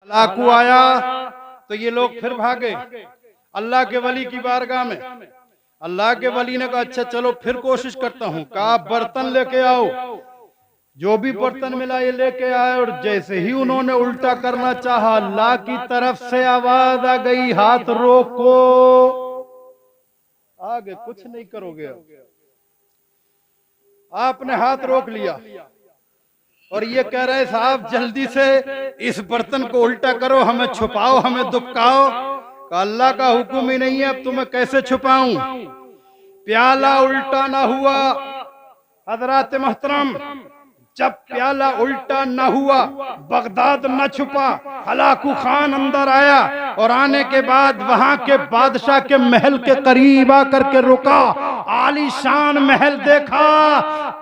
लाकू आया तो ये लोग फिर भागे अल्लाह के वली की बारगाह में। अल्लाह के वली ने कहा अच्छा चलो फिर कोशिश करता हूँ। कहा बर्तन लेके आओ। जो भी बर्तन मिला ये लेके आए और जैसे ही उन्होंने उल्टा करना चाहा अल्लाह की तरफ से आवाज आ गई हाथ रोको, आगे कुछ नहीं करोगे। आपने हाथ रोक लिया और ये कह रहे साहब जल्दी से इस बर्तन को उल्टा करो, हमें छुपाओ, हमें दुबकाओ। अल्लाह का हुक्म ही नहीं है, अब तुम्हें कैसे छुपाऊं। प्याला उल्टा ना हुआ। हजरात मोहतरम, जब प्याला उल्टा न हुआ, बगदाद न छुपा, हलाकू खान अंदर आया और आने के बाद वहां के बादशाह के महल के करीब आकर के रुका। आलीशान महल देखा,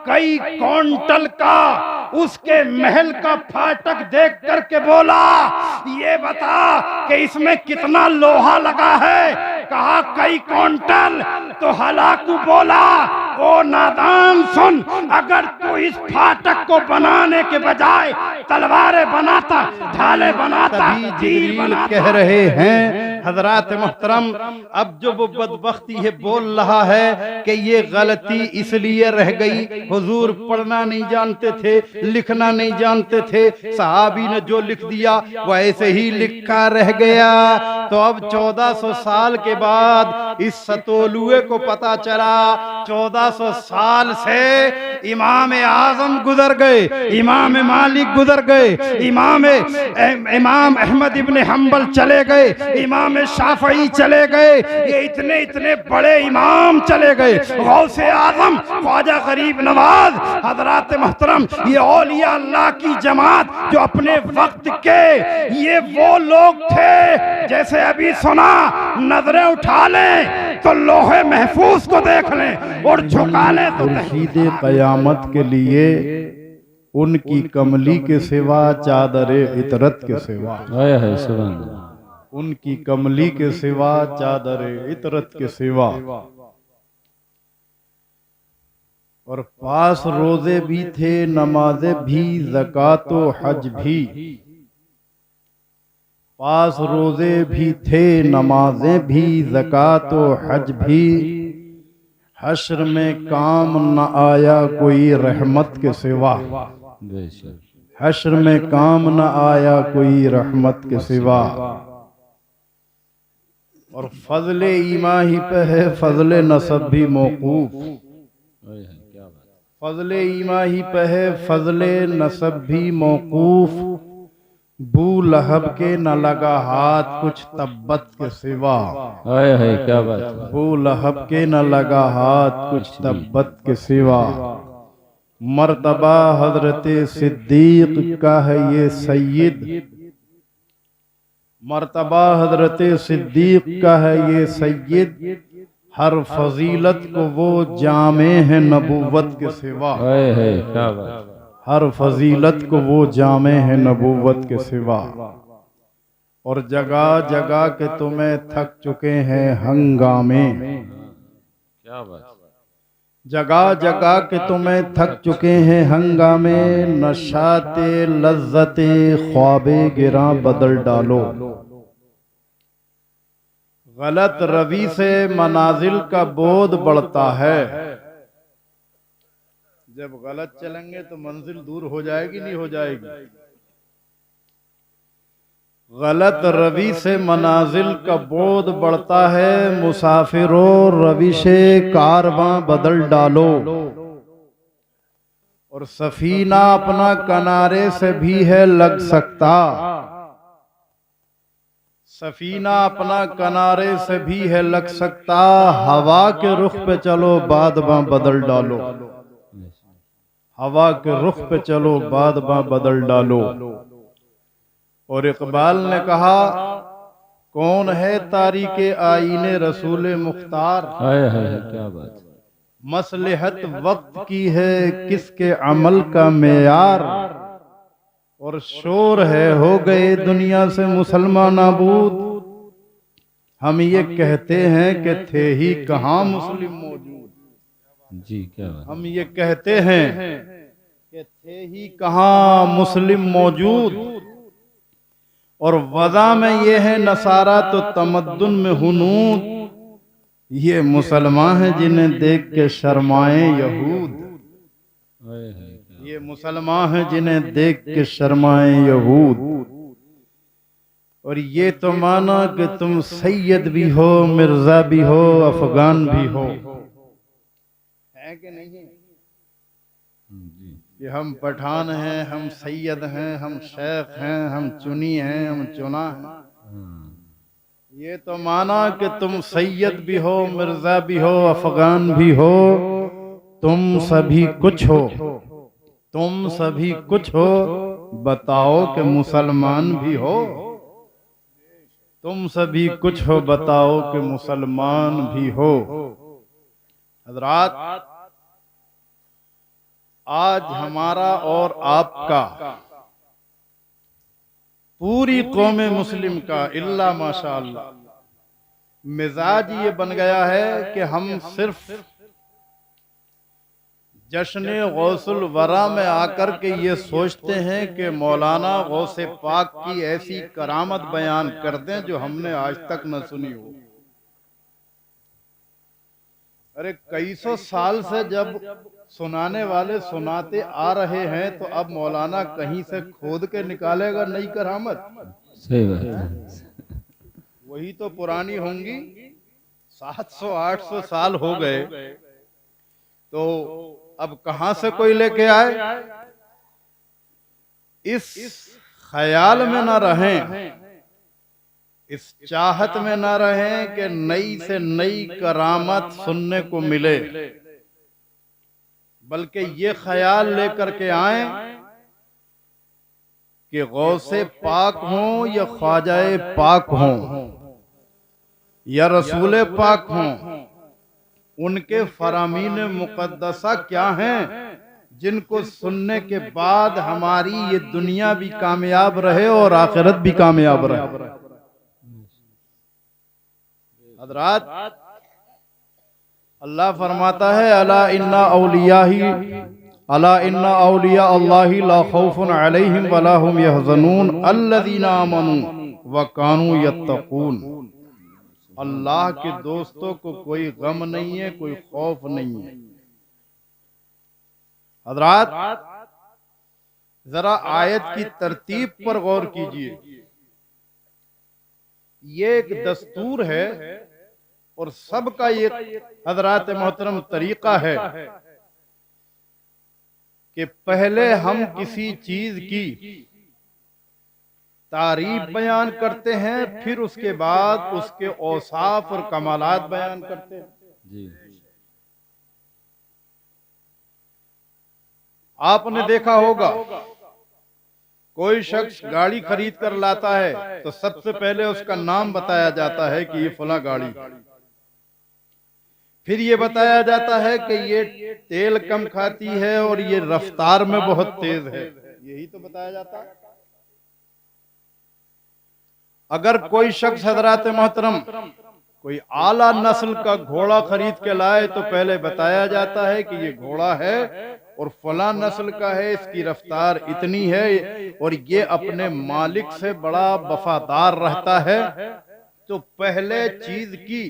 कई क्विंटल का उसके महल का फाटक देख करके बोला ये बता कि इसमें कितना लोहा लगा है। कहा कई क्विंटल। तो हलाकू बोला ओ नादान सुन, अगर तू इस फाटक को बनाने के बजाय तलवारें बनाता, ढाले बनाता, तीर बनाता। कह रहे हैं हजरात मोहतरम, अब जो वो बदबख्ती है बोल रहा है कि ये गलती इसलिए रह गई, हुजूर पढ़ना नहीं जानते थे, लिखना नहीं जानते थे, सहाबी ने जो लिख दिया वो ऐसे ही लिखा रह गया। तो अब 1400 साल के बाद इस सतोलुए को पता चला 1400 साल से इमाम आजम गुजर गए, इमाम मालिक गुजर गए, इमाम अहमद इब्ने हम्बल चले गए, इमाम शाफई चले गए, ये इतने इतने बड़े इमाम चले गए। गौसे आजम ख्वाजा गरीब नवाज, हजरात मोहतरम, ये औलिया अल्लाह की जमात जो अपने वक्त के ये वो लोग थे, जैसे अभी सुना नजरें उठा लें तो लोहे महफूज को देख लें और झुका लें तो खुर्शीद कयामत के लिए उनकी कमली के सिवा चादरे इतरत के सिवा, उनकी कमली के सिवा चादरे इतरत के सिवा। और पास रोजे भी थे, नमाजे भी, ज़कातो हज भी। पास रोजे भी थे, नमाजें भी, ज़कातो हज भी। हश्र में काम न आया कोई रहमत के सिवा, हश्र में काम न आया कोई रहमत के सिवा। और फजले ईमाही पे है फजले नसब भी मौकूफ, फजले ईमाही पे है फजले नसब भी मौकूफ। बू लहब के न लगा हाथ कुछ तब्बत के सिवा, क्या बात। बू लहब के न लगा हाथ कुछ तब्बत के सिवा। मर्तबा हजरत सिद्दीक का है ये सैयद, मर्तबा हजरत सिद्दीक का है ये सैयद। हर फजीलत को वो जामे है नबूवत के सिवा, क्या बात। हर फजीलत को वो जामे है नबूवत के सिवा। और जगह जगह के तुम्हें थक चुके हैं हंगामे, क्या बात। जगह जगह के तुम्हें थक चुके हैं हंगामे। नशाते लज्जते ख्वाबे गिरा बदल डालो। गलत रवि से मनाजिल का बोध बढ़ता है। जब गलत चलेंगे तो मंजिल दूर हो जाएगी, नहीं हो जाएगी। गलत रवि से मनाजिल का बोध बढ़ता है। मुसाफिरों रविशे कारवां बदल डालो। और सफीना अपना किनारे से भी है लग सकता, सफीना अपना किनारे से भी है लग सकता। हवा के रुख पे चलो बाद बां बदल डालो, हवा के रुख पे चलो बाद बां बदल डालो। और इकबाल ने कहा कौन है तारीके आईने रसूल मुख्तार, क्या बात। मसलहत वक्त की है किसके अमल का मेयार। और शोर है हो गए दुनिया से मुसलमान नाबूद। हम ये कहते हैं कि थे ही कहाँ मुस्लिम मौजूद। जी क्या बात। हम ये कहते हैं कि थे ही कहाँ मुस्लिम मौजूद। और वज़ा में ये है नसारा तो तमद्दुन में हुनूद, ये मुसलमान हैं जिन्हें देख के शर्माए यहूद। ये मुसलमान हैं जिन्हें देख के शर्माए यहूद। और ये तो माना कि तुम सैयद भी हो, मिर्जा भी हो, अफगान भी हो, है कि नहीं? कि हम पठान हैं, हम सैयद हैं, हम शेख हैं, हम चुनी हैं, हम चुना हैं। ये तो माना कि तुम सैयद भी हो, मिर्जा भी हो, अफगान भी हो, तुम सभी कुछ हो, तुम सभी कुछ हो, बताओ कि मुसलमान भी हो। तुम सभी कुछ हो, बताओ कि मुसलमान भी हो। हज़रात, आज हमारा और आपका, पूरी कौम मुस्लिम का इल्ला माशाअल्लाह मिजाज ये बन गया है कि हम सिर्फ जश्न गौसुल वरा में आकर के ये सोचते हैं कि मौलाना गौसे पाक की ऐसी करामत बयान कर दें जो हमने आज तक न सुनी हो। अरे कई सौ साल से जब सुनाने वाले सुनाते आ रहे हैं तो अब मौलाना कहीं से खोद के निकालेगा नई करामत? सही बात है। वही तो पुरानी होंगी। 700-800 साल हो गए तो अब कहां से कोई लेके आए? इस ख्याल में ना रहें, इस चाहत में ना रहें कि नई से नई करामत सुनने को मिले, बल्कि ये ख्याल लेकर के आए कि गौसे पाक हों या ख्वाजाए पाक हों या रसूल पाक हों, उनके फरामीन मुकद्दसा क्या हैं जिनको सुनने के बाद हमारी ये दुनिया भी कामयाब रहे और आखिरत भी कामयाब रहे। हज़रात, अल्लाह फरमाता है अला इन्ना औलिया अल्लाहि ला खौफुन अलैहिम वला हुम यहज़नून अल्लज़ीना आमनू व कानू यत्तकून। अल्लाह के दोस्तों को कोई गम नहीं है, कोई खौफ नहीं है। हज़रात, जरा आयत की तरतीब पर गौर कीजिए। ये एक दस्तूर है और सबका ये हज़रात मोहतरम तरीका है कि पहले हम किसी चीज की तारीफ बयान करते हैं, फिर उसके बाद उसके औसाफ और कमालात बयान करते हैं। जी। आपने देखा होगा कोई शख्स गाड़ी खरीद कर लाता है तो सबसे पहले उसका नाम बताया जाता है कि ये फला गाड़ी, फिर ये बताया जाता है कि ये तेल कम खाती है और ये रफ्तार में बहुत तेज है, यही तो बताया जाता है। अगर कोई शख्स हज़रात मोहतरम कोई आला नस्ल का घोड़ा खरीद के लाए तो पहले बताया जाता है कि ये घोड़ा है और फला नस्ल का है, इसकी रफ्तार इतनी है और ये अपने मालिक से बड़ा वफादार रहता है। तो पहले चीज की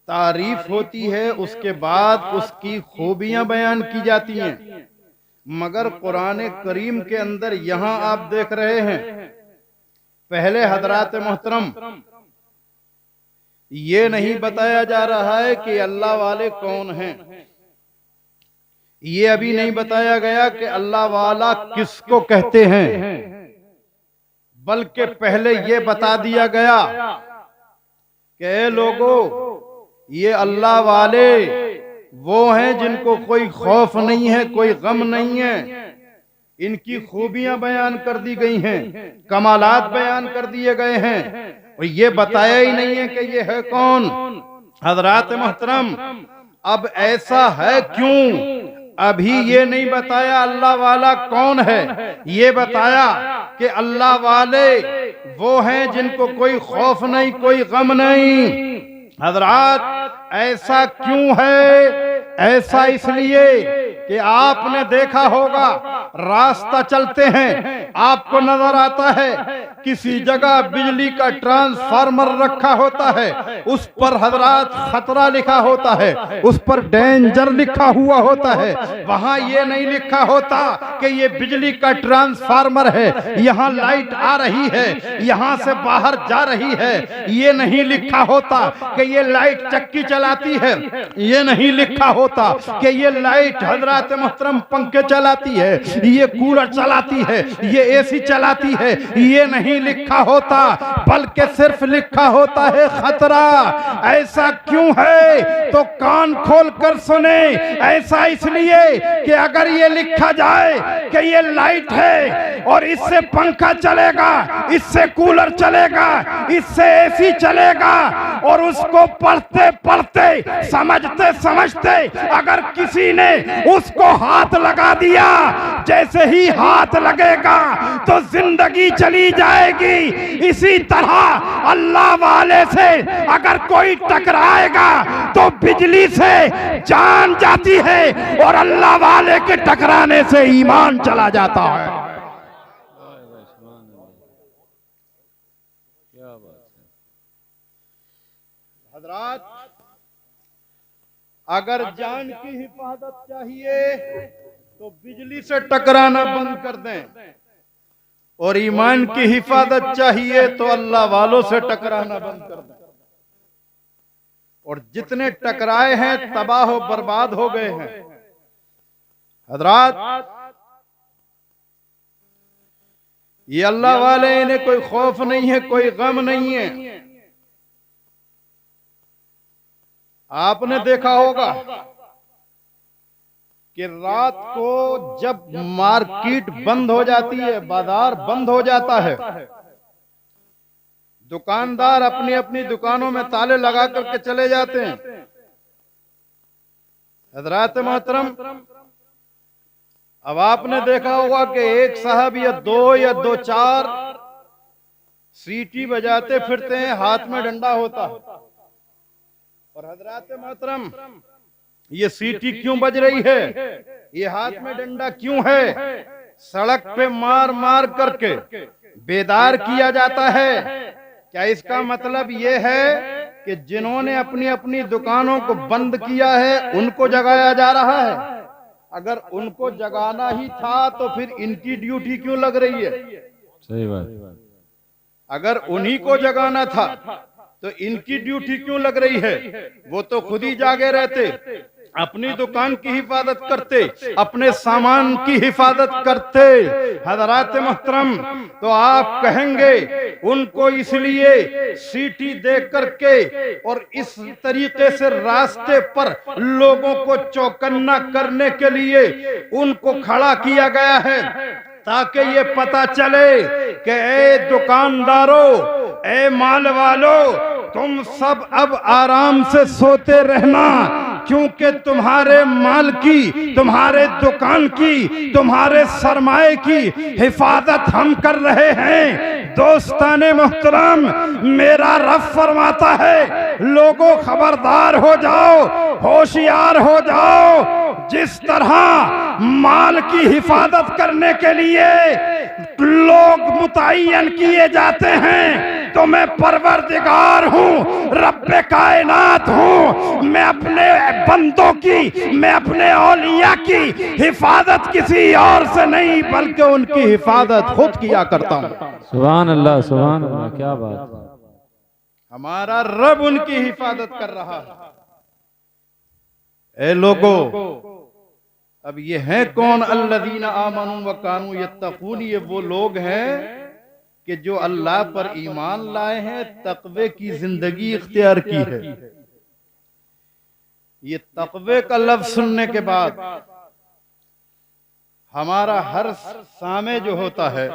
तारीफ होती है, उसके बाद उसकी खूबियां बयान की जाती हैं। मगर कुरान करीम के अंदर यहां आप देख रहे हैं पहले हज़रात मोहतरम ये नहीं बताया जा रहा है कि अल्लाह वाले कौन हैं, ये अभी नहीं बताया गया कि अल्लाह वाला किसको कहते हैं, बल्कि पहले ये बता दिया गया कि लोगों, ये अल्लाह वाले वो हैं जिनको कोई खौफ नहीं है, कोई गम नहीं है। इनकी खूबियां बयान कर दी गई हैं, कमालात बयान कर दिए गए हैं और ये बताया ही नहीं है कि ये है कौन। हज़रात मोहतरम, अब ऐसा है क्यों? अभी ये नहीं बताया अल्लाह वाला कौन है, ये बताया कि अल्लाह वाले वो हैं जिनको कोई खौफ नहीं, कोई गम नहीं। हज़रात, ऐसा क्यों है ऐसा इसलिए कि आपने देखा होगा रास्ता चलते हैं आपको नजर आता है किसी जगह बिजली का ट्रांसफार्मर रखा होता है, उस पर हजरात खतरा लिखा होता है, उस पर डेंजर लिखा हुआ होता है। वहां ये नहीं लिखा होता कि ये बिजली का ट्रांसफार्मर है, यहाँ लाइट आ रही है, यहाँ से बाहर जा रही है। ये नहीं लिखा होता कि ये लाइट चक्की चलाती है, ये नहीं लिखा होता कि ये लाइट हजरात मोहतरम पंखे चलाती है, ये कूलर चलाती है, ये एसी चलाती है। ये नहीं लिखा होता, बल्कि सिर्फ लिखा होता है खतरा। ऐसा क्यों है? तो कान खोल कर सुने। ऐसा इसलिए कि अगर ये लिखा जाए कि ये लाइट है और इससे पंखा चलेगा, इससे कूलर चलेगा, इससे एसी चलेगा, और उसको पढ़ते पढ़ते समझते समझते अगर किसी ने उसको हाथ लगा दिया, जैसे ही हाथ लगेगा तो जिंदगी चली जाएगी। इसी तरह अल्लाह वाले से अगर कोई टकराएगा तो बिजली से जान जाती है और अल्लाह वाले के टकराने से ईमान चला जाता है। क्या बात है। हजरात, अगर जान की हिफाजत चाहिए तो बिजली से टकराना बंद कर दें, और ईमान की हिफाजत चाहिए तो अल्लाह वालों से टकराना बंद कर दें। और जितने टकराए हैं तबाह और बर्बाद हो गए हैं। हजरात, ये अल्लाह वाले, इन्हें कोई खौफ नहीं है, कोई गम नहीं है। आपने देखा होगा कि रात को जब मार्केट बंद हो जाती है, बाजार बंद हो जाता है, दुकानदार अपनी अपनी दुकानों में ताले लगा करके चले जाते हैं। हजरात मोहतरम, अब आपने देखा होगा कि एक साहब या दो चार सीटी बजाते फिरते हैं, हाथ में डंडा होता है। और हजरात मोहतरम, ये सीटी क्यों बज रही है, ये हाथ में डंडा क्यों है? सड़क पे मार मार करके बेदार किया जाता है। क्या इसका मतलब ये है कि जिन्होंने अपनी अपनी दुकानों को बंद किया है उनको जगाया जा रहा है? अगर उनको जगाना ही था तो फिर इनकी ड्यूटी क्यों लग रही है? सही बात। अगर उन्हीं को जगाना था तो इनकी ड्यूटी क्यों लग रही है? वो तो खुद ही जागे रहते, अपनी दुकान की हिफाजत करते, अपने सामान की हिफाजत करते। हजरात मोहतरम, तो आप कहेंगे उनको इसलिए सीटी दे करके और इस तरीके से रास्ते पर लोगों को चौकन्ना करने के लिए उनको खड़ा किया गया है, ताकि ये पता चले कि ए दुकानदारों, ए माल वालों, तुम सब अब आराम से सोते रहना, क्योंकि तुम्हारे माल की, तुम्हारे दुकान की, तुम्हारे सरमाए की हिफाजत हम कर रहे हैं। दोस्ताने मोहतरम, मेरा रब फरमाता है, लोगों खबरदार हो जाओ, होशियार हो जाओ। जिस तरह माल की हिफाजत करने के लिए लोग मुतय्यन किए जाते हैं, तो मैं परवरदिगार हूँ, रब्बे कायनात हूँ। मैं अपने बंदों की, मैं अपने औलिया की हिफाजत किसी और से नहीं बल्कि उनकी हिफाजत खुद किया करता हूँ। सुभान अल्लाह, सुभान अल्लाह, क्या बात है। हमारा रब उनकी हिफाजत कर रहा है। ए लोगों, अब ये हैं कौन? अल्लज़ीना आमनू व कानू यत्तकून। ये वो लोग हैं कि जो अल्लाह पर ईमान लाए हैं, तक़वे की जिंदगी इख्तियार की है। ये तक़वे का लफ्ज सुनने के बाद हमारा हर सामे जो होता है,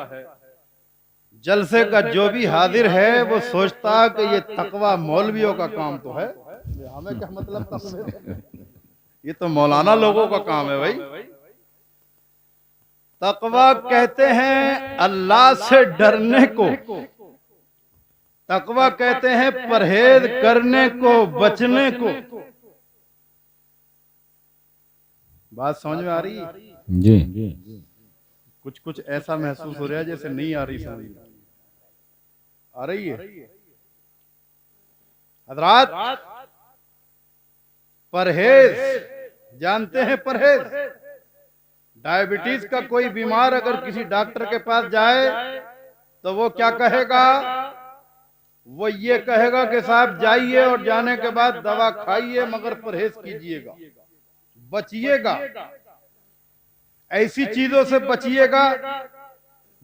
जलसे का जो भी हाजिर है, वो सोचता है कि ये तक़वा मौलवियों का काम तो है, हमें क्या मतलब तक़वे से? ये तो मौलाना लोगों का काम है भाई। तक़वा कहते हैं अल्लाह से डरने को, तक़वा कहते हैं परहेज करने को, बचने को। बात समझ में आ रही है? जी कुछ कुछ ऐसा महसूस हो रहा है जैसे नहीं आ रही समझ में। आ रही है हजरात? परहेज जानते हैं? परहेज, डायबिटीज का कोई बीमार अगर किसी डॉक्टर के पास जाए तो वो क्या कहेगा? वो ये कहेगा कि साहब जाइए और जाने के बाद दवा खाइए मगर परहेज कीजिएगा, बचिएगा, ऐसी चीजों से बचिएगा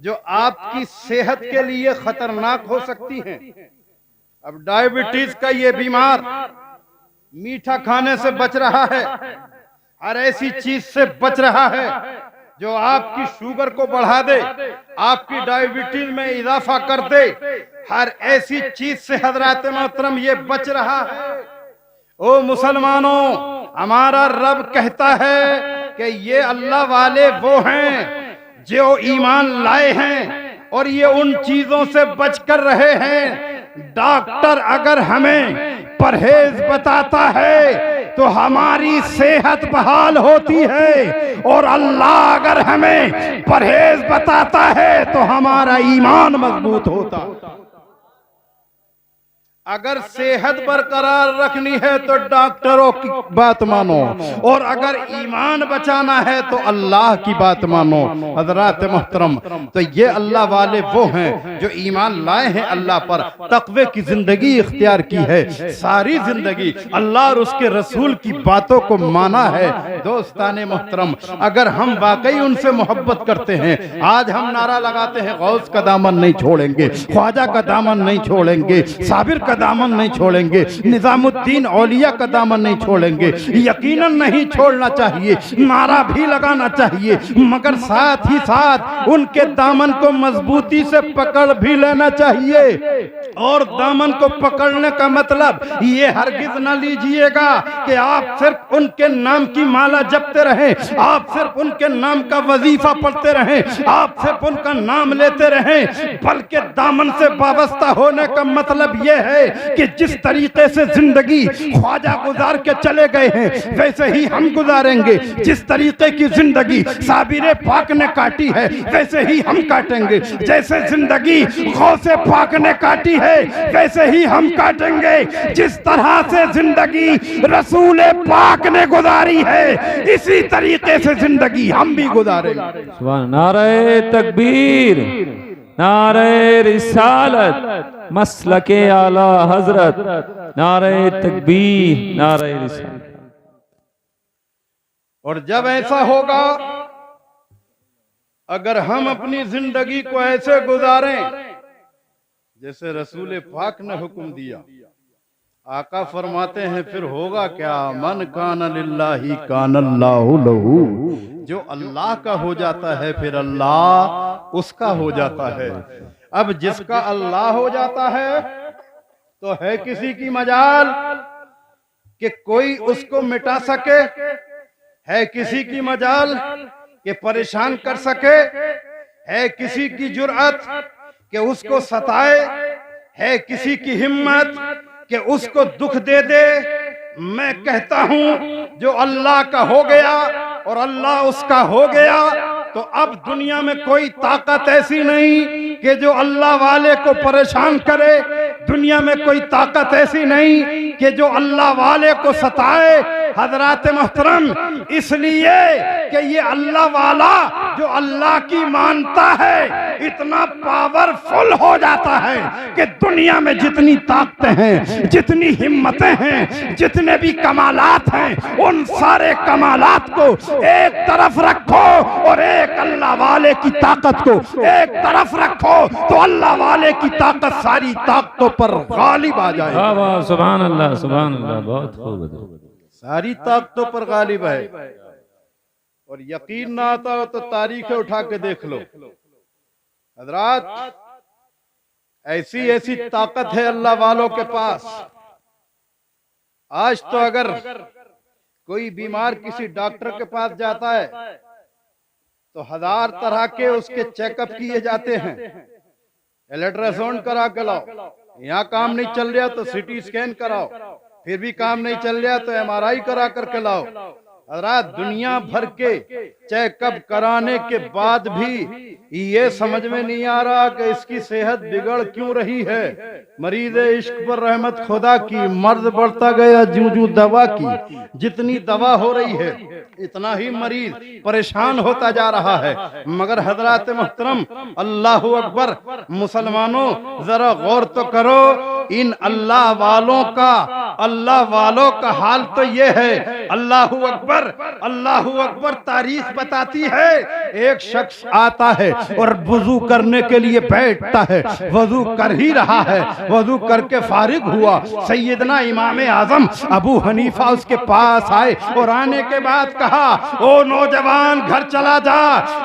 जो आपकी सेहत के लिए खतरनाक हो सकती हैं। अब डायबिटीज का ये बीमार मीठा खाने से बच रहा है, हर ऐसी चीज से बच रहा है जो आपकी शुगर को बढ़ा दे, आपकी डायबिटीज में इजाफा कर दे, हर ऐसी चीज से हजरात मोहतरम ये बच रहा है। ओ मुसलमानों, हमारा रब कहता है कि ये अल्लाह वाले वो हैं जो ईमान लाए हैं और ये उन चीजों से बच कर रहे हैं। डॉक्टर अगर हमें परहेज बताता है तो हमारी सेहत बहाल होती है, और अल्लाह अगर हमें परहेज बताता है तो हमारा ईमान मजबूत होता है। अगर सेहत बरकरार रखनी है तो डॉक्टरों की बात मानो, और अगर ईमान बचाना है तो अल्लाह की बात मानो। हजरात मोहतरम, तो ये अल्लाह वाले वो हैं जो ईमान लाए हैं अल्लाह पर, तकवे की जिंदगी इख्तियार की है, सारी जिंदगी अल्लाह और उसके रसूल की बातों को माना है। दोस्ताने मोहतरम, अगर हम वाकई उनसे मोहब्बत करते हैं, आज हम नारा लगाते हैं गौस का दामन नहीं छोड़ेंगे, ख्वाजा का दामन नहीं छोड़ेंगे, साबिर का दामन नहीं छोड़ेंगे, निजामुद्दीन औलिया का दामन नहीं छोड़ेंगे, यकीनन नहीं छोड़ना चाहिए, नारा भी लगाना चाहिए, मगर साथ ही साथ उनके दामन को मजबूती से पकड़ भी लेना चाहिए। और दामन को पकड़ने का मतलब ये हरगिज न लीजिएगा कि आप सिर्फ उनके नाम की माला जपते रहें, आप सिर्फ उनके नाम का वजीफा पढ़ते रहें, आप सिर्फ उनका नाम लेते रहें, बल्कि दामन से वाबस्ता होने का मतलब यह है कि जिस तरीके से जिंदगी ख्वाजा गुजार के चले गए हैं वैसे ही हम गुजारेंगे, जिस तरीके की जिंदगी साबिर पाक ने काटी है वैसे ही हम काटेंगे, जैसे जिंदगी गौसे पाक ने काटी है वैसे ही हम काटेंगे, जिस तरह से जिंदगी रसूल पाक ने गुजारी है इसी तरीके से जिंदगी हम भी गुजारेंगे। सुभान। नारे तकबीर, नारे रिसालत, मसलके आला हजरत, नारे तकबीर, नारे रिसालत। और जब ऐसा होगा, अगर हम अपनी जिंदगी को ऐसे गुजारें जैसे रसूल पाक ने हुक्म दिया, आका फरमाते हैं फिर होगा क्या? मन कान लिल्लाही कान अल्लाहु लहू। जो अल्लाह का हो जाता है फिर अल्लाह उसका हो जाता है। अब जिसका अल्लाह हो जाता है तो है किसी की मजाल कि कोई उसको मिटा सके? है किसी की मजाल कि परेशान कर सके? है किसी की जुर्अत कि उसको सताए? है किसी की हिम्मत कि उसको दुख दे दे? मैं कहता हूं जो अल्लाह का हो गया और अल्लाह उसका हो गया तो अब दुनिया में कोई ताकत ऐसी नहीं कि जो अल्लाह वाले को परेशान करे, दुनिया में कोई ताकत ऐसी नहीं कि जो अल्लाह वाले को सताए। हजरात मोहतरम, इसलिए कि ये अल्लाह वाला जो अल्लाह की मानता है इतना पावरफुल हो जाता है कि दुनिया में जितनी ताकतें हैं, जितनी हिम्मतें हैं, जितने भी कमालात हैं, उन सारे कमालात को एक तरफ रखो और एक अल्लाह वाले की ताकत को एक तरफ रखो तो अल्लाह वाले की ताकत सारी ताकतों पर गालिब आ जाए। सुभान अल्लाह, सुभान अल्लाह, बहुत खूब। सारी ताकतों पर गालिब है। और यकीन ना आता हो तो तारीखें उठा के देख लो हजरात, ऐसी ऐसी ताकत है अल्लाह वालों के पास। आज तो अगर कोई बीमार किसी डॉक्टर के पास जाता है तो 1000 तरह के उसके चेकअप किए जाते हैं। अल्ट्रासाउंड करा के लाओ, यहाँ काम नहीं चल रहा तो सीटी स्कैन कराओ, फिर भी काम नहीं चल रहा तो एमआरआई करा करके लाओ। हज़रात दुनिया भर के चेकअप कराने के बाद भी ये समझ में नहीं आ रहा कि इसकी सेहत बिगड़ क्यों रही है। मरीज इश्क पर रहमत खुदा की, मर्द बढ़ता गया जूं जूं दवा की, जितनी दवा हो रही है इतना ही मरीज परेशान होता जा रहा है। मगर हजरात मोहतरम, अल्लाह अकबर, मुसलमानों जरा गौर तो करो, इन अल्लाह वालों का हाल तो ये है। अल्लाह अकबर तारीख बताती है, एक शख्स आता है और वजू करने के लिए बैठता है, वजू कर ही रहा है, वजू करके फारिग हुआ, सैयदना इमाम आजम अबू हनीफा उसके पास आए और आने के बाद कहा, ओ नौजवान घर चला जा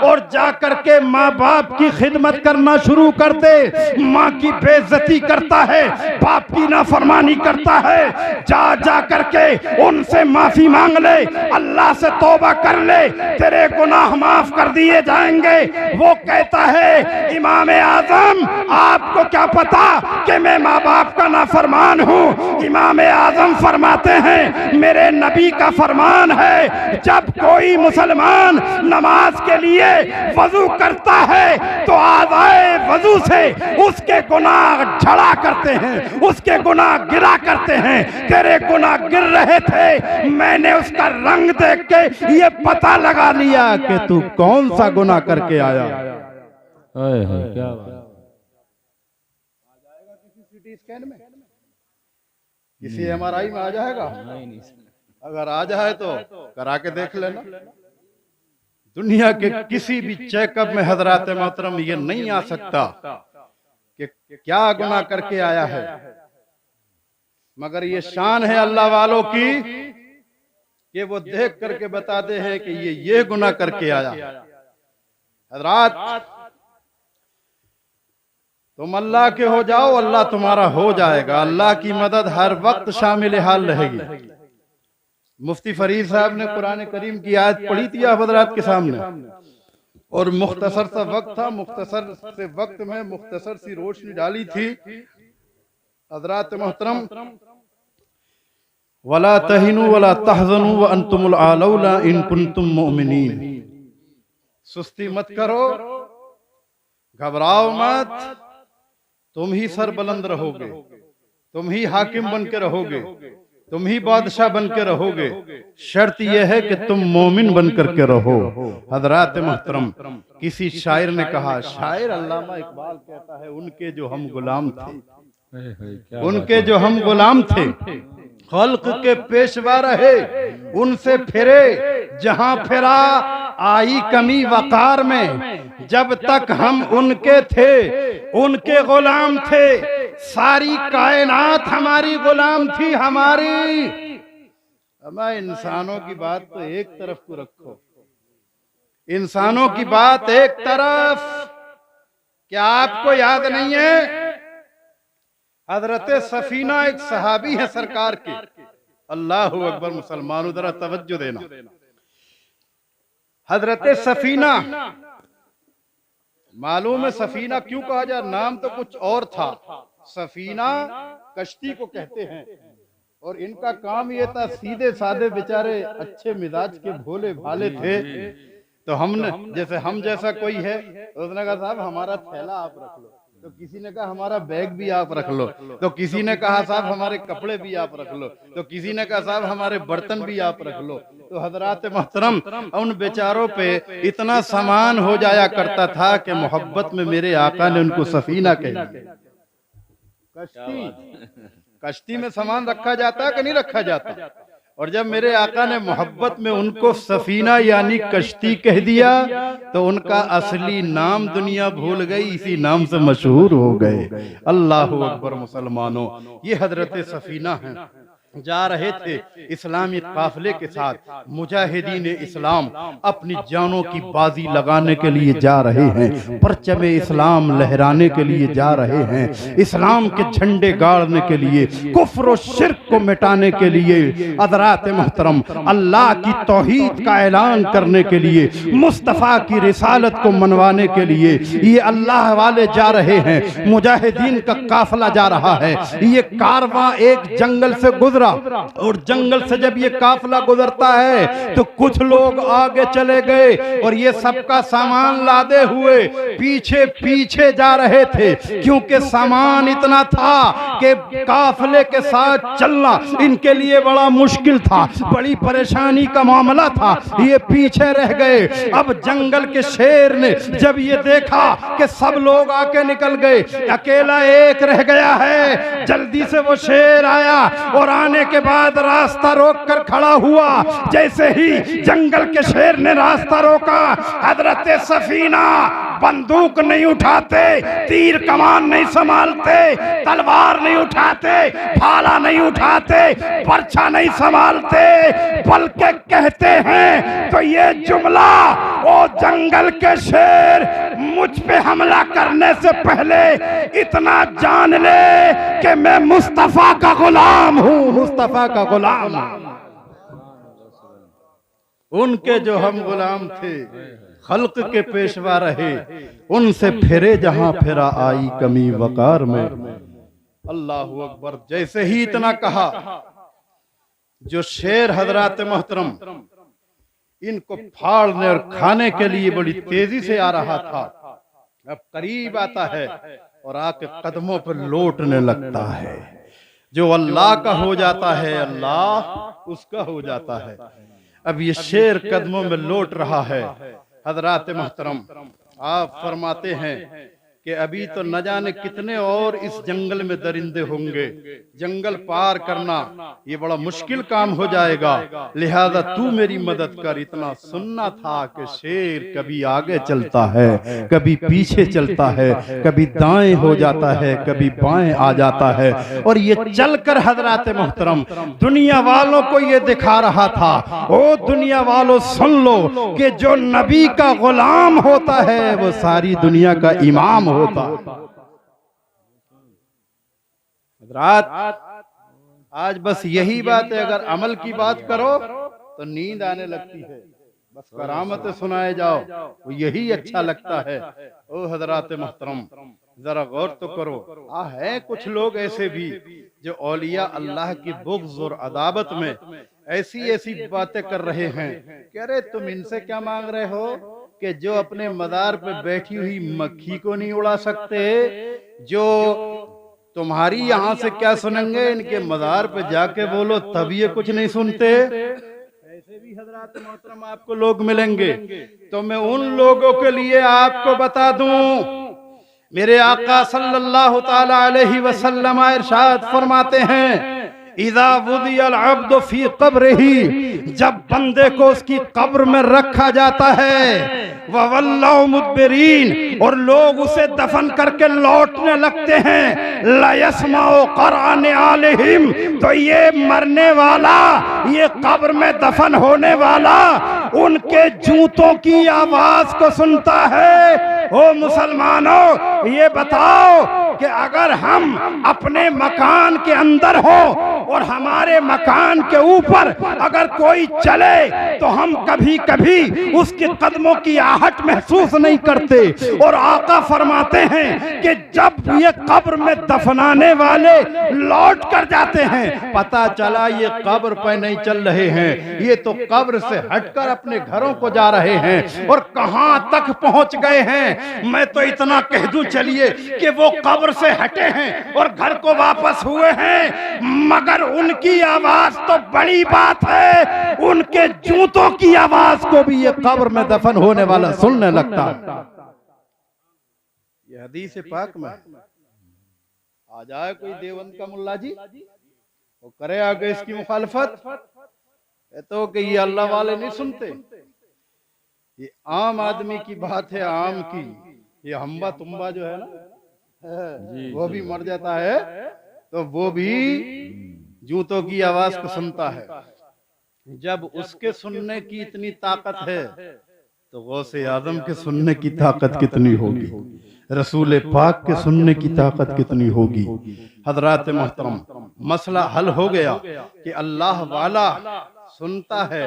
और जा करके माँ बाप की खिदमत करना शुरू कर दे। माँ की बेइज्जती करता है, बाप की नाफरमानी करता है, जा करके उनसे माफी मांग ले, अल्लाह से तौबा कर ले, तेरे गुनाह माफ कर दिए जाएंगे। वो कहता है, इमाम आजम आपको क्या पता कि मैं माँ बाप का नाफरमान हूँ। इमाम आजम फरमाते हैं, मेरे नबी का फरमान है, जब कोई मुसलमान नमाज के लिए वजू करता है तो आज़ाए वजू से उसके गुनाह झड़ा करते हैं, उसके गुनाह गिरा करते हैं। तेरे गुनाह गिर रहे थे, मैंने उसका रंग देख के ये पता लगा लिया कि तू कौन सा गुनाह करके आया। क्या बात। किसी सीटी स्कैन में, किसी MRI में आ जाएगा। अगर आ जाए तो करा के देख लेना। दुनिया के किसी भी चेकअप में हजरात मोहतरम ये नहीं आ सकता कि क्या गुनाह करके आया है। मगर ये शान है अल्लाह वालों की कि वो देख करके बताते हैं कि ये गुनाह करके आया। हजरात, तुम अल्लाह के हो जाओ, अल्लाह तुम्हारा हो जाएगा। अल्लाह की मदद हर वक्त शामिल हाल रहेगी। मुफ्ती फरीद साहब ने कुरान करीम की आयत पढ़ी थी आप हजरात के सामने, और मुख्तसर सा वक्त था, मुख्तसर से वक्त में मुख्तसर सी रोशनी डाली थी। हजरात मोहतरम, वला तहिनु वला तहज़नु व अंतुमुल आलौना इन कुंतुम मुमिनीन। सुस्ती मत करो, घबराओ मत, तुम ही सर बुलंद रहोगे, तुम ही हाकिम बन के रहोगे, तुम ही बादशाह बन के रहोगे। शर्त यह है कि तुम मोमिन बन करके रहो। हजरात मोहतरम, किसी शायर ने कहा, शायर अल्लामा इकबाल कहता है, उनके जो हम गुलाम थे, उनके जो हम गुलाम थे, खल्क के पेशवा रहे, उनसे फिरे जहां फिरा, आई कमी वकार में, जब तक हम उनके थे उनके गुलाम थे, सारी कायनात हमारी गुलाम थी हमारी। हमें इंसानों की बात तो एक तरफ को रखो, इंसानों की बात एक तरफ। क्या आपको याद नहीं है, हजरत सफीना एक सहाबी है सरकार के। अल्लाह अकबर, मुसलमानों जरा तवज्जो देना। हजरत सफीना, मालूम है सफीना क्यों कहा जाए, नाम तो कुछ और था। सफीना कश्ती को कहते हैं, और इनका काम ये था, सीधे साधे बेचारे अच्छे मिजाज के भोले भाले थे। तो हमने, जैसे हम जैसा कोई है, उसने कहा साहब हमारा थैला आप रख लो, तो किसी ने कहा हमारा बैग भी आप रख लो, तो किसी ने कहा साहब हमारे कपड़े भी आप रख लो, तो किसी ने कहा साहब हमारे बर्तन भी आप रख लो। तो हजरात मोहतरम, उन बेचारों पे इतना सामान हो जाया करता था कि मोहब्बत में मेरे आका ने उनको सफीना कह दिया। कश्ती में सामान रखा जाता है कि नहीं रखा जाता, और जब मेरे आका ने मोहब्बत में उनको सफीना यानी कश्ती कह दिया, तो उनका असली नाम दुनिया भूल गई, इसी नाम से मशहूर हो गए। अल्लाह अकबर। मुसलमानों, ये हजरत सफीना हैं, जा रहे थे इस्लामी काफिले के साथ। मुजाहिदीन इस्लाम अपनी जानों की बाजी लगाने के लिए जा रहे हैं, परचम इस्लाम लहराने के लिए जा रहे हैं, इस्लाम के झंडे गाड़ने के लिए, कुफ्र और शिर्क को मिटाने के लिए, हज़रात मोहतरम अल्लाह की तौहीद का ऐलान करने के लिए, मुस्तफ़ा की रिसालत को मनवाने के लिए ये अल्लाह वाले जा रहे हैं। मुजाहिदीन का काफिला जा रहा है। ये कारवां एक जंगल से गुजरा गुजरा और जंगल से जब ये काफिला गुजरता है तो कुछ लोग आगे चले गए और ये सबका सामान लादे हुए पीछे पीछे जा रहे थे, क्योंकि सामान इतना था कि काफिले के साथ चलना इनके लिए बड़ा मुश्किल था, बड़ी परेशानी का मामला था। ये पीछे रह गए। अब जंगल के शेर ने जब ये देखा कि सब लोग आके निकल गए, अकेला एक रह गया है, जल्दी से वो शेर आया और आने के बाद रास्ता रोक कर खड़ा हुआ। जैसे ही जंगल के शेर ने रास्ता रोका, हजरत सफीना बंदूक नहीं उठाते, तीर कमान नहीं संभालते, तलवार नहीं उठाते, भाला नहीं उठाते, पर्चा नहीं संभालते, बल्कि कहते हैं तो ये जुमला, ओ जंगल के शेर मुझ पे हमला करने से पहले इतना जान ले कि मैं मुस्तफा का गुलाम हूं, मुस्तफा का गुलाम। उनके जो हम गुलाम थे, खल्क के पेशवा रहे, उनसे फिरे जहां फिरा आई कमी वकार में। अल्लाहू अकबर। जैसे ही इतना कहा, जो शेर हजरात मोहतरम इनको फाड़ने और खाने के लिए बड़ी तेजी से आ रहा था, अब करीब आता है और आके कदमों पर लौटने लगता है। जो अल्लाह का हो जाता है, अल्लाह उसका हो जाता है। अब ये शेर कदमों में लौट रहा है। हजरात मोहतरम, आप फरमाते हैं कि अभी तो न जाने कितने और इस जंगल में दरिंदे होंगे, जंगल पार करना ये बड़ा मुश्किल काम हो जाएगा, लिहाजा तू मेरी मदद कर। इतना सुनना था कि शेर कभी आगे चलता है, कभी पीछे चलता है, कभी दाएं हो जाता है, कभी बाएं आ जाता है, और ये चलकर हजरात मोहतरम दुनिया वालों को ये दिखा रहा था, ओ दुनिया वालों सुन लो कि जो नबी का गुलाम होता है वो सारी दुनिया का इमाम होता। रात आज बस यही बात है, अगर अमल की बात करो तो नींद आने लगती है, बस करामत सुनाए जाओ वो यही अच्छा लगता है। ओ हजरात मोहतरम, जरा गौर तो करो, है कुछ लोग ऐसे भी जो औलिया अल्लाह की बुग़्ज़ और अदावत में ऐसी ऐसी बातें कर रहे हैं कि अरे तुम इनसे क्या मांग रहे हो कि जो अपने मदार पे बैठी हुई मक्खी को नहीं उड़ा सकते, जो तुम्हारी यहाँ से क्या सुनेंगे, इनके मदार पे जाके बोलो तब ये कुछ नहीं सुनते। ऐसे भी हजरात मोहतरम आपको लोग मिलेंगे। तो मैं उन लोगों के लिए आपको बता दूं, मेरे आका सल्लल्लाहु ताला अलैहि वसल्लम इरशाद फरमाते हैं, इज़ा वुदियल अब्द फी क़ब्रिही, जब बंदे को उसकी कब्र में रखा जाता है, ववल्लौ मुदबिरीन, और लोग उसे दफन करके लौटने लगते हैं, ला यस्माउ क़ुरआन आलिहिम, तो ये मरने वाला, ये कब्र में दफन होने वाला उनके जूतों की आवाज को सुनता है। ओ मुसलमानों, ये बताओ कि अगर हम अपने मकान के अंदर हो और हमारे मकान के ऊपर अगर कोई चले तो हम कभी कभी उसके कदमों की आहट महसूस नहीं करते। और आका फरमाते हैं कि जब ये कब्र में दफनाने वाले लौट कर जाते हैं, पता चला ये कब्र पर नहीं चल रहे हैं, ये तो कब्र से हटकर अपने घरों को जा रहे हैं। और कहां तक पहुंच गए हैं, मैं तो इतना कह दूं चलिए कि वो कब्र से हटे हैं और घर को वापस हुए हैं, मगर उनकी आवाज तो बड़ी बात है, उनके जूतों की आवाज को भी ये कब्र में दफन होने वाला सुनने लगता। ये हदीस पाक में आ जाए कोई देवबंद का मुल्ला जी वो करे आगे इसकी मुखालफत, तो कि ये अल्लाह वाले नहीं सुनते, ये आम आदमी की बात है, आम की। ये हम्बा तुम्बा जो है ना, वो भी मर जाता है तो वो भी जूतों की आवाज को सुनता है। जब उसके सुनने की इतनी ताकत है तो गौसे आजम के सुनने की ताकत कितनी होगी, रसूल पाक के सुनने की ताकत कितनी होगी। हजरात मोहतरम, मसला हल हो गया कि अल्लाह वाला सुनता है।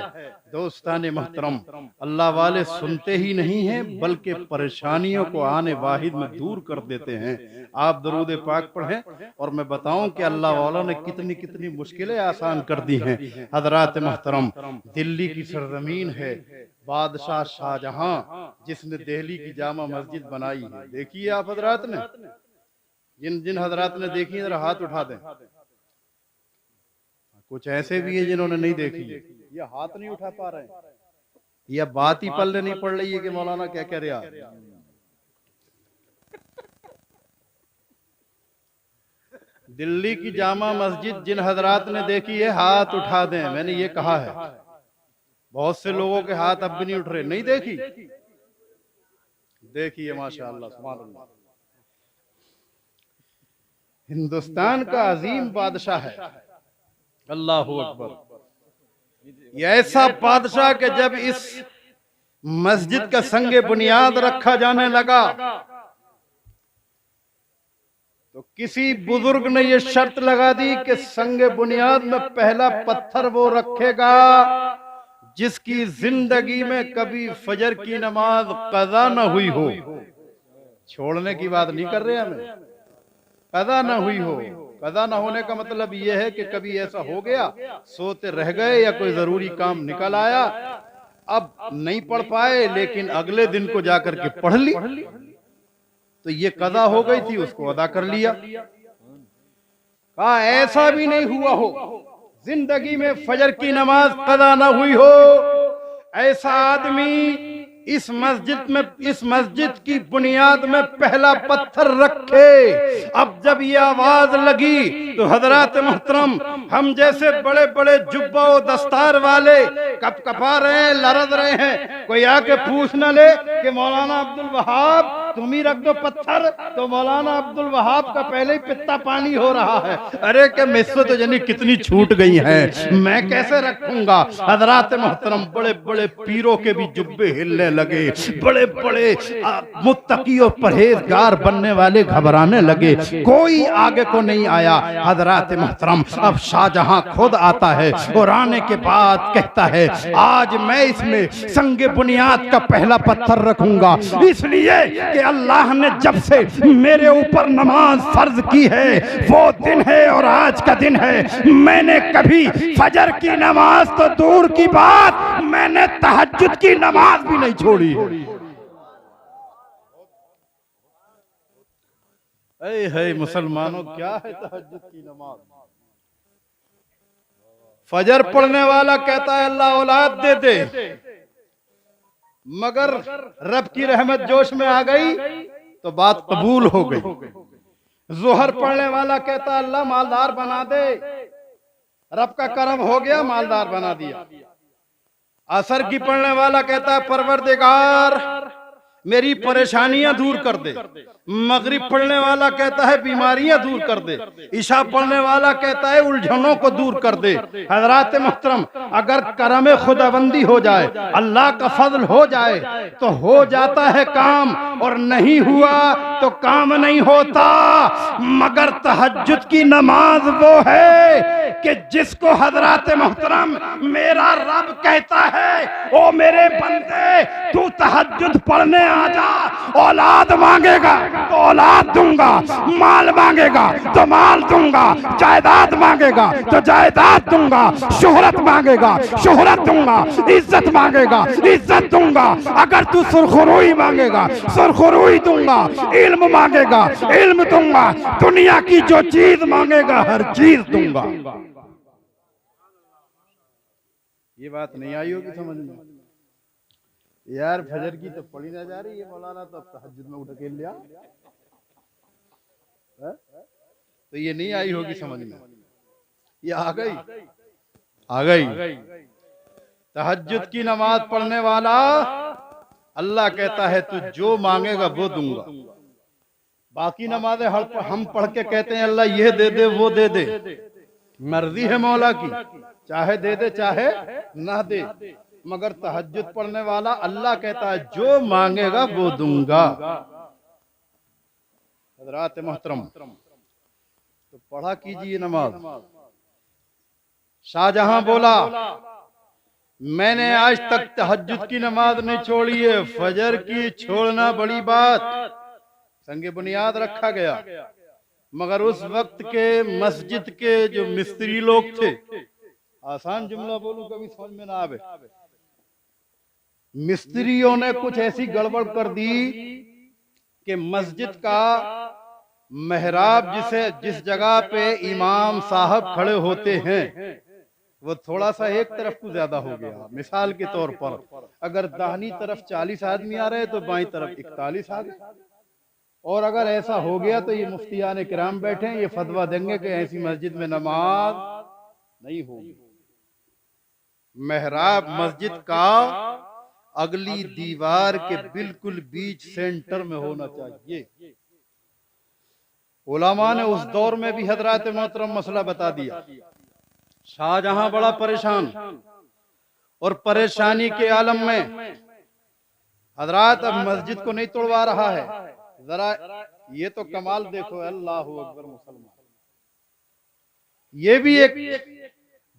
दोस्ताने मोहतरम, अल्लाह वाले सुनते ही नहीं हैं बल्कि परेशानियों को आने वाहिद में दूर कर देते हैं। आप दरूद पाक पढ़ें और मैं बताऊं कि अल्लाह वाला ने कितनी कितनी मुश्किलें आसान कर दी हैं। हजरात मोहतरम, दिल्ली की सरजमीन है, बादशाह शाहजहां जिसने दिल्ली की जामा मस्जिद बनाई है। देखिए आप हजरात ने, जिन जिन हजरात ने देखी जरा हाथ उठा दें। कुछ ऐसे भी है जिन्होंने नहीं देखी, ये हाथ नहीं उठा पा रहे हैं, यह बात ही पल्ले नहीं पड़ रही है कि मौलाना क्या कह रहा है। दिल्ली की जामा मस्जिद जिन हजरात ने देखी है हाथ उठा दें। मैंने ये कहा है, बहुत से लोगों के हाथ अब भी नहीं उठ रहे। नहीं देखी? देखिए माशाअल्लाह, सुभान अल्लाह। हिंदुस्तान का अजीम बादशाह है, अल्लाह अकबर। ये ऐसा बादशाह के जब इस मस्जिद का संगे बुनियाद रखा जाने लगा तो किसी बुजुर्ग ने यह शर्त लगा दी कि संगे बुनियाद में पहला पत्थर वो रखेगा जिसकी जिंदगी में कभी फजर की नमाज कज़ा न हुई हो। छोड़ने की बात नहीं कर रहे हमें, कज़ा न हुई हो। कज़ा न होने का मतलब यह है कि कभी ऐसा हो गया, सोते रह गए या कोई जरूरी काम निकल आया, अब नहीं पढ़ पाए लेकिन अगले दिन को जाकर के पढ़ ली, तो ये कज़ा हो गई थी, उसको अदा कर लिया। कहा ऐसा भी नहीं हुआ हो, जिंदगी में फजर की नमाज कज़ा न हुई हो, ऐसा आदमी इस मस्जिद की बुनियाद में पहला पत्थर रखे। अब जब ये आवाज लगी तो हजरात मोहतरम, हम जैसे बड़े बड़े जुब्बा और दस्तार वाले कप कपा रहे हैं, लरज रहे हैं। कोई आके पूछ न ले कि मौलाना अब्दुल वहाब तुम ही रख दो पत्थर, तो मौलाना अब्दुल वहाब का पहले ही पित्ता पानी हो रहा है। अरे के मुझसे तो जानी कितनी छूट गई है, मैं कैसे रखूंगा। हजरात मोहतरम, बड़े बड़े पीरों के भी जुब्बे हिलने लगे, बड़े बड़े मुत्तकी और परहेजगार बनने वाले घबराने लगे, कोई आगे को नहीं आया। हजरात मोहतरम, अब शाहजहां खुद आता है और आने के बाद कहता है आज मैं इसमें संगे बुनियाद का पहला पत्थर रखूंगा, इसलिए कि अल्लाह ने जब से मेरे ऊपर नमाज फर्ज की है वो दिन है और आज का दिन है। मैंने कभी फजर की नमाज तो दूर की बात, मैंने तहज्जुद की नमाज भी नहीं छोड़ी। है मुसलमानों, क्या है तहज्जुद की नमाज? फजर पढ़ने वाला कहता है अल्लाह औलाद दे दे, मगर रब की रहमत जोश में आ गई तो बात कबूल हो गई। जोहर पढ़ने वाला कहता है अल्लाह मालदार बना दे, रब का करम हो गया, मालदार बना दिया। असर की पढ़ने वाला कहता है परवरदिगार मेरी परेशानियां दूर कर दे। मगरिब पढ़ने वाला कहता है बीमारियां दूर कर दे। इशा पढ़ने वाला कहता है उलझनों को दूर कर दे। हजरात मोहतरम, अगर करम खुदाबंदी हो जाए, अल्लाह का फजल हो जाए तो हो जाता है काम, और नहीं हुआ तो काम नहीं होता। मगर तहज्जुद की नमाज वो है कि जिसको हजरात मोहतरम मेरा रब कहता है ओ मेरे बंदे तू तहज्जुद पढ़ने आ जा, औलाद मांगेगा तो औलाद दूंगा, माल मांगेगा तो माल दूंगा, जायदाद मांगेगा तो जायदाद दूंगा, शोहरत मांगेगा शोहरत दूंगा, इज्जत मांगेगा इज्जत दूंगा, अगर तू सुरखरुई मांगेगा सुरखरुई दूंगा, इल्म मांगेगा इल्म दूंगा, दुनिया की जो चीज मांगेगा हर चीज दूंगा। ये बात नहीं आई होगी समझ में यार, फजर की तो पढ़ी ना जा रही है मौलाना, तो तहज्जुद में उठ के लिया, तो ये नहीं आई होगी समझ में। ये आ गई आ गई। तहज्जुद की नमाज पढ़ने वाला अल्लाह कहता है तू जो मांगेगा वो दूंगा। बाकी नमाजें हम पढ़ के कहते हैं अल्लाह ये दे दे वो दे दे, मर्जी है मौला की, चाहे दे दे चाहे ना दे। मगर तहज्जुद पढ़ने वाला अल्लाह कहता है जो मांगेगा वो दूंगा। हज़रात मोहतरम, तो पढ़ा कीजिए नमाज। शाहजहां बोला मैंने आज तक तहज्जुद की नमाज नहीं छोड़ी है, फजर की छोड़ना बड़ी बात संगे बुनियाद रखा गया। मगर उस वक्त के मस्जिद के जो मिस्त्री लोग थे, आसान जुमला बोलूं कभी समझ में ना आवे, मिस्त्रियों ने कुछ ऐसी गड़बड़ कर दी कि मस्जिद का मेहराब जिस जगह पे इमाम साहब खड़े होते हैं वो थोड़ा सा एक तरफ को ज्यादा हो गया। मिसाल के तौर पर अगर दाहिनी तरफ 40 आदमी आ रहे तो बाईं तरफ 41 आ गए, और अगर ऐसा हो गया तो ये मुफ्तियान किराम बैठे ये फतवा देंगे कि ऐसी मस्जिद में नमाज नहीं होगी। मेहराब मस्जिद का अगली दीवार के बिल्कुल बीच सेंटर में होना चाहिए। उलमा ने उस दौर में भी हजरात मोहतरम मसला बता दिया। शाहजहां बड़ा परेशान, और परेशानी के आलम में हजरात अब मस्जिद को नहीं तोड़वा रहा है। जरा ये तो कमाल देखो, अल्लाह अकबर मुसलमान, ये भी एक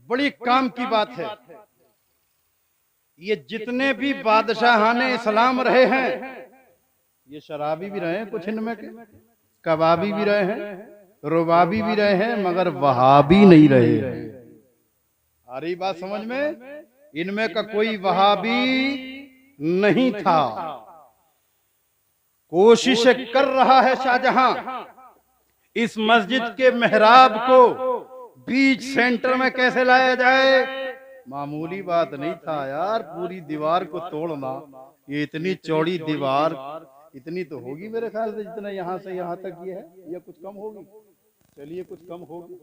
बड़ी काम की बात है। ये जितने भी बादशाहाने इस्लाम रहे हैं, ये शराबी भी रहे हैं, कुछ इनमें के कबाबी भी रहे हैं, रुबाबी भी रहे हैं, मगर वहाबी नहीं रहे हैं। आ रही बात समझ में? इनमें का कोई वहाबी नहीं था। कोशिश कर रहा है शाहजहां इस मस्जिद के मेहराब को बीच सेंटर में कैसे लाया जाए। मामूली बात नहीं था यार, पूरी दीवार को तोड़ना। ये इतनी चौड़ी दीवार इतनी तो होगी मेरे ख्याल से, जितना यहाँ से यहाँ तक ये है, या कुछ कम होगी। चलिए कुछ कम होगी।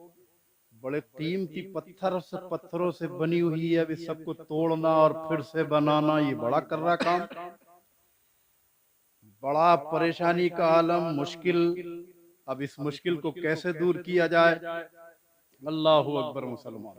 बड़े कीमती पत्थरों से बनी हुई है। अब इस सबको तोड़ना और फिर से बनाना ये बड़ा कर्रा काम, बड़ा परेशानी का आलम, मुश्किल। अब इस मुश्किल को कैसे दूर किया जाए? अल्लाहु अकबर मुसलमान।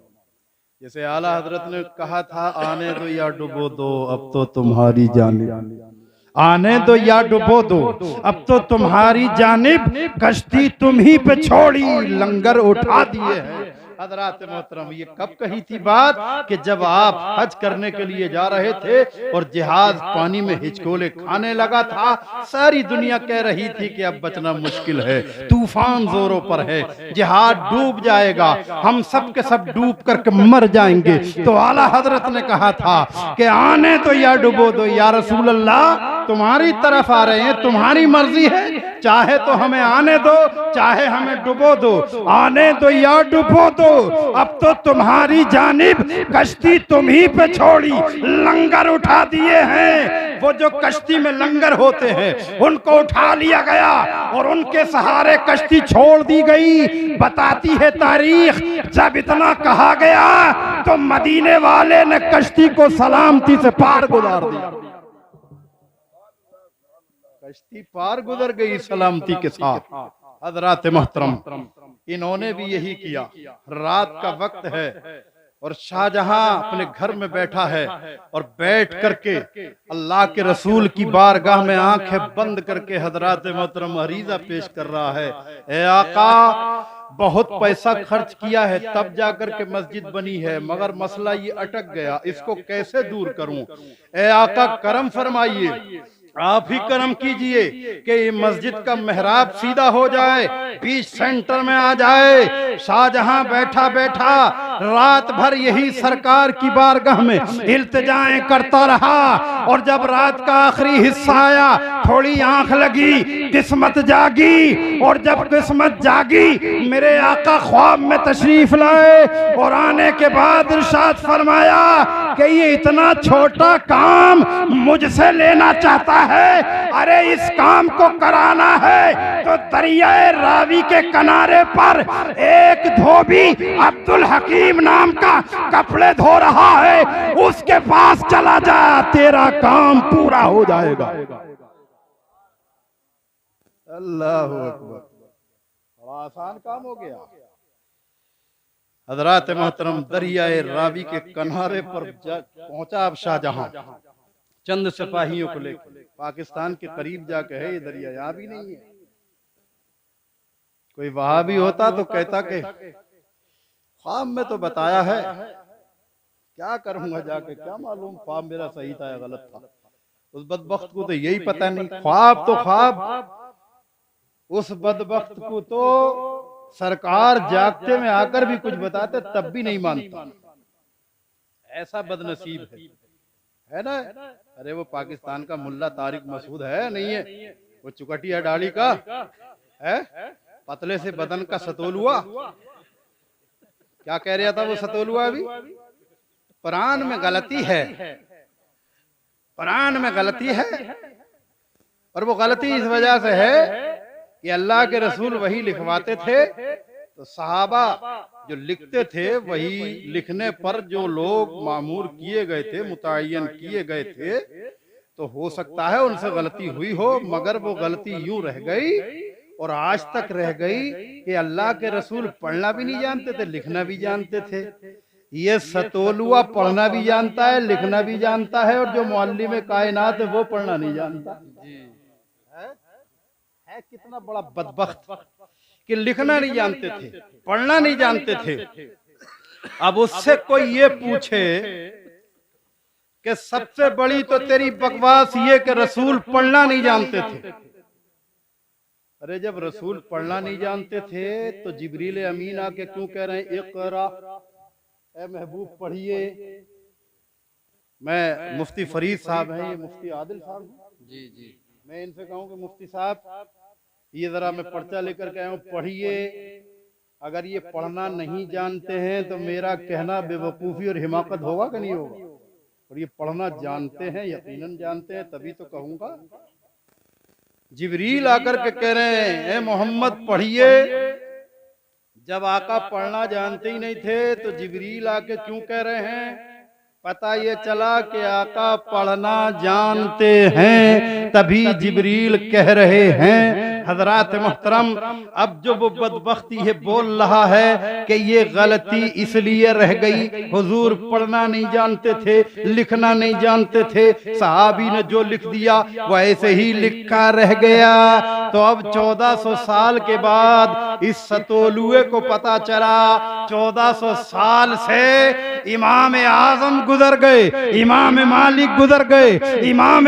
जैसे आला हजरत ने कहा था, आने दो या डुबो दो अब तो तुम्हारी जानिब, आने दो या डुबो दो अब तो तुम्हारी जानिब, कश्ती तुम ही पे छोड़ी लंगर उठा दिए हैं। हजरात मोहतरम, ये कब कही थी बात कि जब आप हज करने के लिए जा रहे थे और जहाज पानी में हिचकोले खाने लगा था। सारी दुनिया कह रही थी कि अब बचना मुश्किल है, तूफान जोरों पर है, जहाज डूब जाएगा, हम सब के सब डूब करके मर जाएंगे। तो आला हजरत ने कहा था कि आने तो या डुबो दो या रसूल अल्लाह, तुम्हारी तरफ आ रहे हैं, तुम्हारी मर्जी है, चाहे तो हमें आने दो, चाहे हमें डुबो दो। आने दो या डुबो दो अब तो तुम्हारी जानिब, कश्ती तुम ही पे छोड़ी लंगर उठा दिए हैं। वो जो कश्ती में लंगर होते हैं उनको उठा लिया गया और उनके सहारे कश्ती छोड़ दी गई। बताती है तारीख, जब इतना कहा गया तो मदीने वाले ने कश्ती को सलामती से पार गुजार दिया। कश्ती पार गुजर गई सलामती के साथ। हजरात मोहतरम, इन्होंने भी यही किया। रात का वक्त है और शाहजहां अपने घर में बैठा है और बैठ करके अल्लाह के रसूल की बारगाह में आंखें बंद करके हजरात मोहतरम अरीजा पेश कर रहा है। ए आका, बहुत पैसा खर्च किया है तब जाकर के मस्जिद बनी है, मगर मसला ये अटक गया, इसको कैसे दूर करूं? ए आका, करम फरमाइए, आप ही करम कीजिए कि ये मस्जिद का मेहराब सीधा हो जाए, बीच सेंटर में आ जाए। शाहजहां बैठा बैठा रात भर यही सरकार की बारगाह में इल्तिजाएं करता रहा, और जब रात का आखिरी हिस्सा आया, थोड़ी आंख लगी, किस्मत जागी, और जब किस्मत जागी मेरे आका ख्वाब में तशरीफ लाए और आने के बाद इरशाद फरमाया कि ये इतना छोटा काम मुझसे लेना चाहता है, अरे इस काम को कराना है तो दरियाए रावी के किनारे पर एक धोबी अब्दुल हकीम नाम का कपड़े धो रहा है, उसके पास चला जा, तेरा काम पूरा हो जाएगा। अल्लाह अकबर, बड़ा आसान काम हो गया। हजरात मोहतरम, दरियाए रावी के किनारे पर पहुंचा अब शाहजहां चंद सिपाहियों को लेकर। पाकिस्तान के करीब जाके है ये दरिया, यहाँ भी नहीं है। कोई वहां भी होता तो कहता कि ख्वाब में तो बताया है क्या करूंगा जाके, क्या मालूम ख्वाब मेरा सही था या गलत था। उस बदबख्त को तो यही पता नहीं, ख्वाब तो ख्वाब, उस बदबख्त को तो सरकार जागते में आकर भी कुछ बताते तब भी नहीं मानता, ऐसा बदनसीब है ना। अरे वो पाकिस्तान का मुल्ला तारिक मसूद है नहीं है, वो चुकटिया डाली का है, पतले से बदन का सतोलुआ, क्या कह रहा था वो सतोलुआ अभी, कुरान में गलती है, कुरान में गलती है। और वो गलती इस वजह से है कि अल्लाह के रसूल वही लिखवाते थे, तो सहाबा जो लिखते थे वही लिखने पर जो लोग मामूर किए गए थे, मुतय्यन किए गए थे, तो हो सकता है उनसे गलती हुई हो, मगर वो गलती यूं रह गई और आज तक रह गई कि अल्लाह के रसूल पढ़ना भी नहीं जानते थे, लिखना भी जानते थे। ये सतोलुआ पढ़ना भी जानता है, लिखना भी जानता है, और जो मुअल्लिम कायनात है वो पढ़ना नहीं जानता। है कितना बड़ा बदबख्त कि लिखना नहीं जानते थे, पढ़ना नहीं जानते थे। अब उससे कोई ये पूछे कि सबसे बड़ी तो तेरी बकवास ये कि रसूल पढ़ना नहीं जानते थे। अरे जब रसूल पढ़ना नहीं जानते थे तो जिब्रील अमीन आके क्यों कह रहे हैं इक़रा, ए महबूब पढ़िए। मैं मुफ्ती फरीद साहब हैं, ये मुफ्ती आदिल साहब जी जी, मैं इनसे कहूँ कि मुफ्ती साहब ये जरा मैं पर्चा लेकर के आया हूँ, पढ़िए। अगर ये पढ़ना नहीं जानते हैं तो मेरा कहना बेवकूफ़ी और हिमाकत होगा कि नहीं होगा, और ये पढ़ना जानते हैं, यकीनन जानते हैं, तभी तो कहूँगा। जिब्रील आकर के कह रहे हैं ए मोहम्मद पढ़िए। जब आका पढ़ना जानते ही नहीं थे तो जिब्रील आके क्यों कह रहे हैं? पता ये चला कि आका पढ़ना जानते हैं तभी जिब्रील कह रहे हैं। हजरात मोहतरम, अब जो वो बदबख्ती है बोल रहा है कि ये गलती इसलिए रह गई, हुजूर पढ़ना नहीं जानते थे, लिखना नहीं जानते थे, सहाबी ने जो लिख दिया वो ऐसे ही लिखा रह गया। तो अब 1400 साल के बाद इस सतोलुए को पता चला, 1400 साल से इमाम आजम गुजर गए, इमाम मालिक गुजर गए, इमाम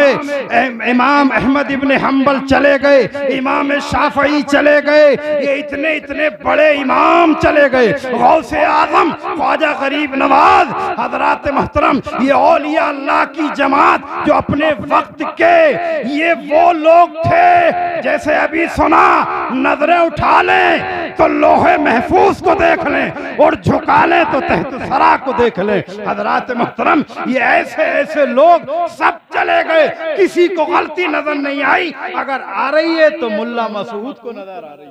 अहमद इब्ने हम्बल चले गए, इमाम शाफई चले गए, ये इतने इतने बड़े इमाम चले गए, गौसे आजम ख्वाजा गरीब नवाज। हजरात मोहतरम, ये औलिया अल्लाह की जमात जो अपने वक्त के ये वो लोग थे, जैसे अभी सुना, नजरें उठा लें तो लोहे महफूज को देख लें और झुका लें तो तहत सरा को देख लें। हजरात मोहतरम, ये ऐसे ऐसे लोग सब चले गए, किसी को गलती नजर नहीं आई, अगर आ रही है तो मुल्ला मसूद को नजर आ रही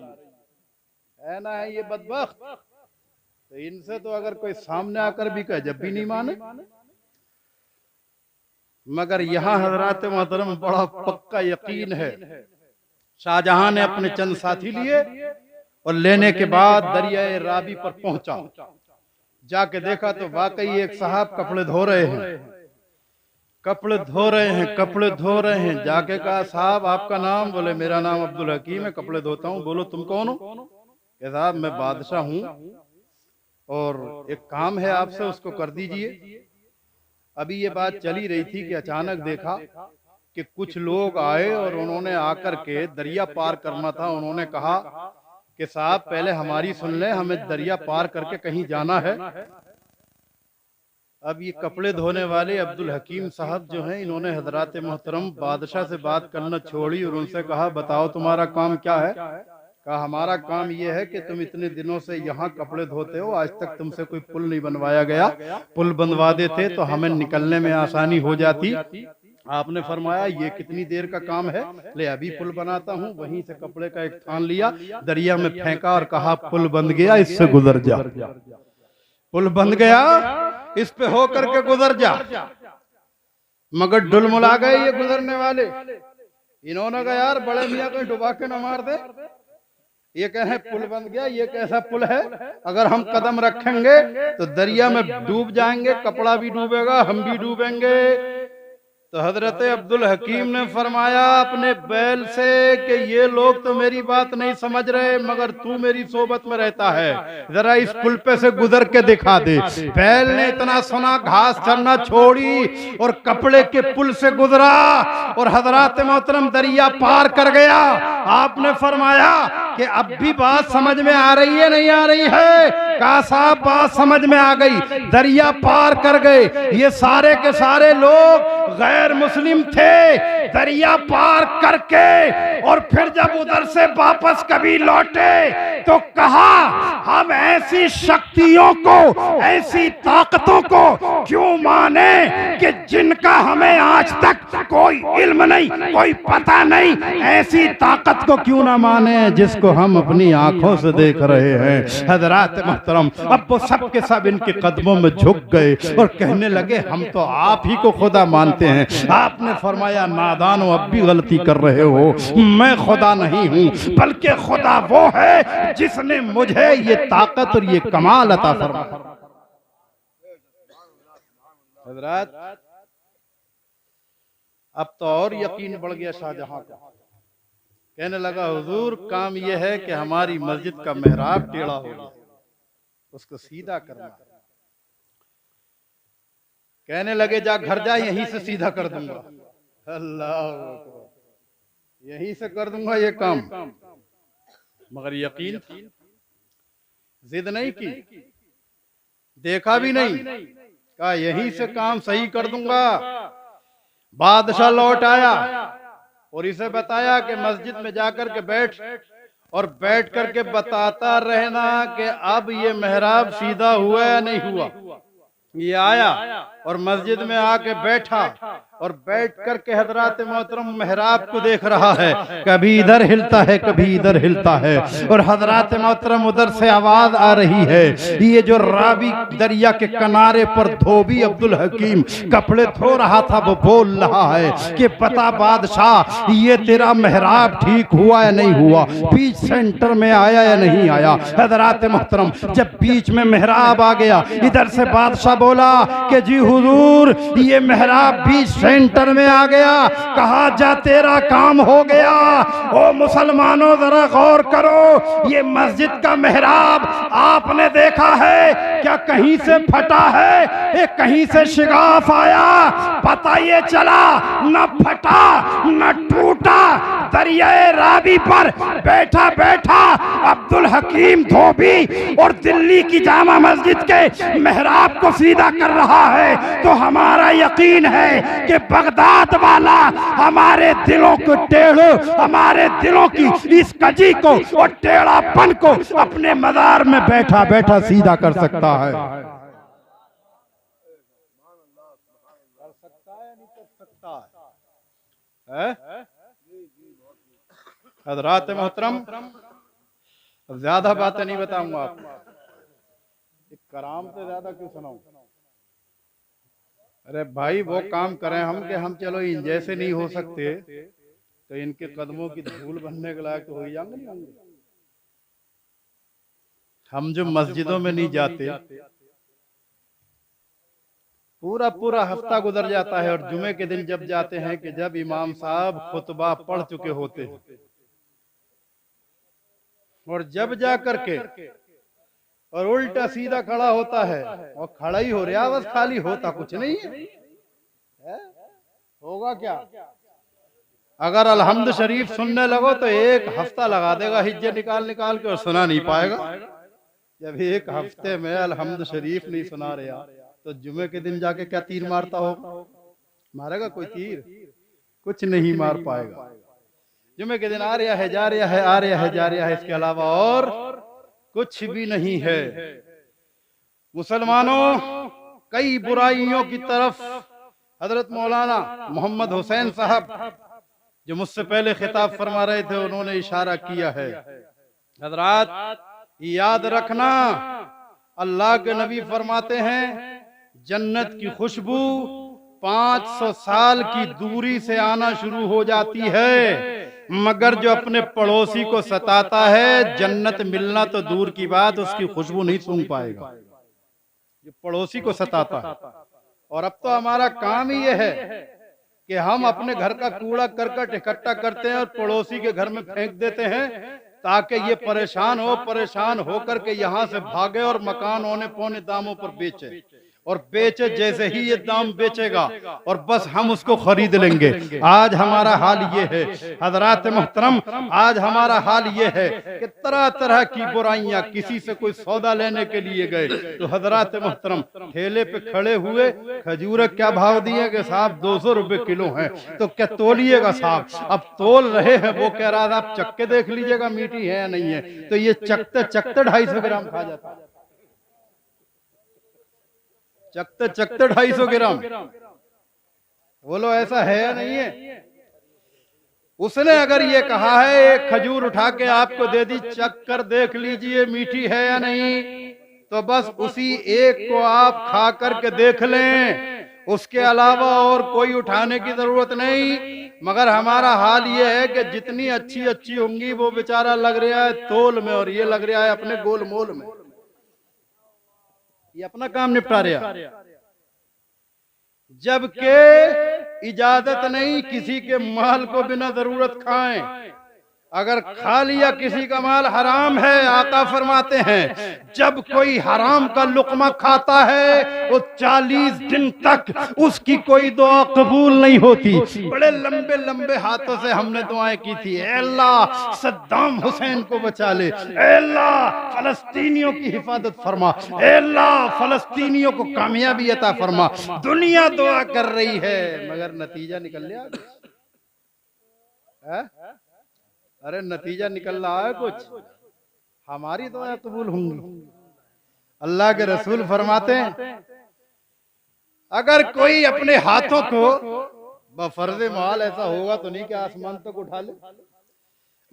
है ना। है ये बदबख्त, तो इनसे तो अगर कोई सामने आकर भी कहे जब भी नहीं माने। मगर यहाँ हजरात मोहतरम बड़ा पक्का यकीन है। शाहजहां ने अपने चंद साथी लिए और लेने के बाद दरियाए रावी पर पहुंचा, जाके देखा तो वाकई एक साहब कपड़े धो रहे हैं, कपड़े धो रहे हैं, कपड़े धो रहे हैं। जाके कहा साहब आपका नाम? बोले मेरा नाम अब्दुल हकीम है, कपड़े धोता हूँ। बोलो तुम कौन हो? कि साहब मैं बादशाह हूँ और एक काम है आपसे, उसको कर दीजिए। अभी ये बात चली रही थी कि अचानक देखा कि कुछ लोग आए और उन्होंने आकर के दरिया पार करना था। उन्होंने कहा कि साहब पहले हमारी सुन ले, हमें दरिया पार करके कहीं जाना है। अब ये कपड़े धोने वाले अब्दुल हकीम साहब जो हैं, इन्होंने हजरात मोहतरम बादशाह से बात करना छोड़ी और उनसे कहा बताओ तुम्हारा काम क्या है? कहा हमारा काम ये है कि तुम इतने दिनों से यहाँ कपड़े धोते हो, आज तक तुमसे कोई पुल नहीं बनवाया गया, पुल बनवा देते तो हमें निकलने में आसानी हो जाती। आपने फरमाया ये कितनी देर का काम है? ले अभी पुल बनाता हूँ। वहीं से कपड़े का एक थान लिया, दरिया में फेंका और कहा पुल बन गया, इससे गुजर जा। पुल बन गया, इस पे होकर के गुजर जा। मगर डुलमुला गए ये गुजरने वाले। इन्होंने कहा यार बड़े मियाँ कहीं डुबा के न मार दे। ये कहे पुल बन गया, ये कैसा पुल है? अगर हम कदम रखेंगे तो दरिया में डूब जाएंगे, कपड़ा भी डूबेगा, हम भी डूबेंगे। तो हजरत अब्दुल हकीम ने फरमाया अपने बैल से कि ये लोग तो मेरी बात नहीं समझ रहे, मगर तू मेरी सोबत में रहता है, जरा इस पुल पे से गुजर के दिखा दे। बैल ने इतना सुना, घास चरना छोड़ी और कपड़े के पुल से गुजरा और हजरत मोहतरम दरिया पार कर गया। आपने फरमाया कि अब भी बात समझ में आ रही है नहीं आ रही है? कहा साहब बात समझ में आ गई। दरिया पार कर गए। ये सारे के सारे लोग गैर मुस्लिम थे। दरिया पार करके और फिर जब उधर से वापस कभी लौटे तो कहा हम ऐसी शक्तियों को, ऐसी ताकतों को क्यों माने कि जिनका हमें आज तक कोई इल्म नहीं, कोई पता नहीं। ऐसी ताकत को क्यों ना माने जिसको हम अपनी आंखों से देख रहे हैं। हजरात मोहतरम, अब वो सब के सब इनके कदमों में झुक गए और कहने लगे हम तो आप ही को खुदा मानते हैं। आपने फरमाया नादानो, अब भी गलती कर रहे हो। मैं खुदा नहीं हूं, बल्कि खुदा वो है जिसने मुझे ये ताकत और ये कमाल अता फरमाया। हजरात, अब तो और यकीन बढ़ गया शाहजहां का। कहने लगा हुजूर काम यह है कि हमारी मस्जिद का मेहराब टेढ़ा हो गया, उसको सीधा करना। कहने लगे जा घर जा, यहीं से सीधा कर दूंगा। अल्लाह अकबर, यहीं से कर दूंगा ये काम। मगर यकीन, जिद नहीं की, देखा भी नहीं, कहा यहीं से काम सही कर दूंगा। बादशाह लौट आया और इसे बताया कि मस्जिद में जाकर के बैठ और बैठ करके बताता रहना कि अब ये मेहराब सीधा हुआ या नहीं हुआ। ये आया और मस्जिद में आके बैठा और बैठ करके हजरात मोहतरम मेहराब को देख रहा है। कभी इधर हिलता है, कभी इधर हिलता है और हजरात मोहतरम उधर से आवाज आ रही है। ये जो रावी दरिया के किनारे पर धोबी अब्दुल हकीम कपड़े धो रहा था, वो बोल रहा है कि बता बादशाह, ये तेरा मेहराब ठीक हुआ या नहीं हुआ, बीच सेंटर में आया या नहीं आया। हजरात मोहतरम, जब बीच में मेहराब आ गया, इधर से बादशाह बोला कि जी हुजूर, ये मेहराब बीच सेंटर में आ गया। कहा जा तेरा काम हो गया। ओ मुसलमानों जरा गौर करो, ये मस्जिद का मेहराब आपने देखा है क्या कहीं से फटा है, ये कहीं से शिगाफ आया? पता ये चला न फटा न टूटा, दरियाए रावी पर बैठा बैठा अब्दुल हकीम धोबी और दिल्ली की जामा मस्जिद के मेहराब को सीधा कर रहा है। तो हमारा यकीन है कि बगदाद वाला हमारे दिलों को टेढ़ो, हमारे दिलों की इस कजी को और टेढ़ापन को अपने मजार में बैठा बैठा सीधा कर सकता है। कर सकता है, नहीं कर सकता है? हज़रात मोहतरम, ज्यादा बातें नहीं बताऊंगा आपको, एक कराम से ज्यादा क्यों सुनाऊं? अरे भाई वो काम करें हम कि हम चलो इन जैसे नहीं हो सकते तो इनके कदमों की धूल बनने के लायक तो हो ही जाएंगे, नहीं होंगे। हम जो मस्जिदों में नहीं जाते, पूरा पूरा हफ्ता गुजर जाता है और जुमे के दिन जब जाते हैं कि जब इमाम साहब खुतबा पढ़ चुके होते हैं और जब जा करके और उल्टा सीधा खड़ा होता है और खड़ा ही हो रहा, बस खाली होता कुछ नहीं है। होगा क्या? अगर अलहम्द शरीफ सुनने लगो तो एक हफ्ता लगा देगा हिज्जे निकाल निकाल के और सुना नहीं पाएगा। जब एक हफ्ते में अलहम्द शरीफ नहीं सुना रहा तो जुमे के दिन जाके क्या तीर मारता होगा? मारेगा कोई तीर? कुछ नहीं मार पाएगा। जुमे के दिन आ रहा है, जा रहा है, आ रहा है, जा रहा है, इसके अलावा और कुछ भी नहीं है। मुसलमानों, कई बुराइयों की तरफ हजरत मौलाना मोहम्मद हुसैन साहब जो मुझसे पहले खिताब फरमा रहे थे, उन्होंने इशारा किया है। हजरात याद रखना, अल्लाह के नबी फरमाते हैं जन्नत की खुशबू 500 साल की दूरी से आना शुरू हो जाती है, मगर जो अपने पड़ोसी को सताता है जन्नत मिलना तो दूर की बात, उसकी खुशबू नहीं सूंघ पाएगा। जो पड़ोसी को सताता है। और अब तो हमारा काम ही यह है कि हम अपने घर का कूड़ा करकट इकट्ठा करते हैं और पड़ोसी के घर में फेंक देते हैं ताकि ये परेशान होकर के यहाँ से भागे और मकान औने पौने दामों पर बेचे, और बेचे जैसे ही ये दाम बेचेगा और बस हम उसको खरीद लेंगे। आज हमारा हाल ये है हजरात मोहतरम, आज हमारा हाल ये है कि तरह तरह की बुराइयां, किसी से कोई सौदा लेने के लिए गए तो हजरात मोहतरम ठेले पे खड़े हुए, खजूर क्या भाव दिए कि साहब 200 रुपए किलो है, तो क्या तोलिएगा साहब? अब तोल रहे हैं, वो कह रहा था आप चख के देख लीजिएगा मीठी है या नहीं है, तो ये चखते चखते 250 ग्राम खा जाता है, चखते चखते 250 ग्राम। बोलो ऐसा है या नहीं है? उसने अगर ये कहा है एक खजूर उठा के आपको दे दी, चख कर देख लीजिए मीठी है या नहीं, तो बस उसी एक को आप खा करके देख लें, उसके अलावा और कोई उठाने की जरूरत नहीं। मगर हमारा हाल ये है कि जितनी अच्छी अच्छी होंगी वो बेचारा लग रहा है तोल में और ये लग रहा है अपने गोल मोल में, ये अपना काम निपटा रहा, जबकि इजाजत नहीं किसी के माल को बिना जरूरत खाएं। अगर खा लिया किसी का माल हराम है, आका फरमाते हैं जब कोई हराम का लुकमा खाता है वो 40 दिन तक उसकी कोई दुआ कबूल नहीं होती। बड़े लंबे लंबे हाथों से हमने दुआएं की थी, ऐ अल्लाह सद्दाम हुसैन को बचा ले, ऐ अल्लाह फलस्तीनियों की हिफाजत फरमा, ऐ अल्लाह फलस्तीनियों को कामयाबी अता फरमा। दुनिया दुआ कर रही है मगर नतीजा निकल लिया है? अरे नतीजा निकल रहा है कुछ, हमारी दुआ कबूल होंगी। अल्लाह के रसूल फरमाते हैं अगर कोई अपने हाथों को बफर्ज माल ऐसा होगा तो नहीं कि आसमान तक उठा ले,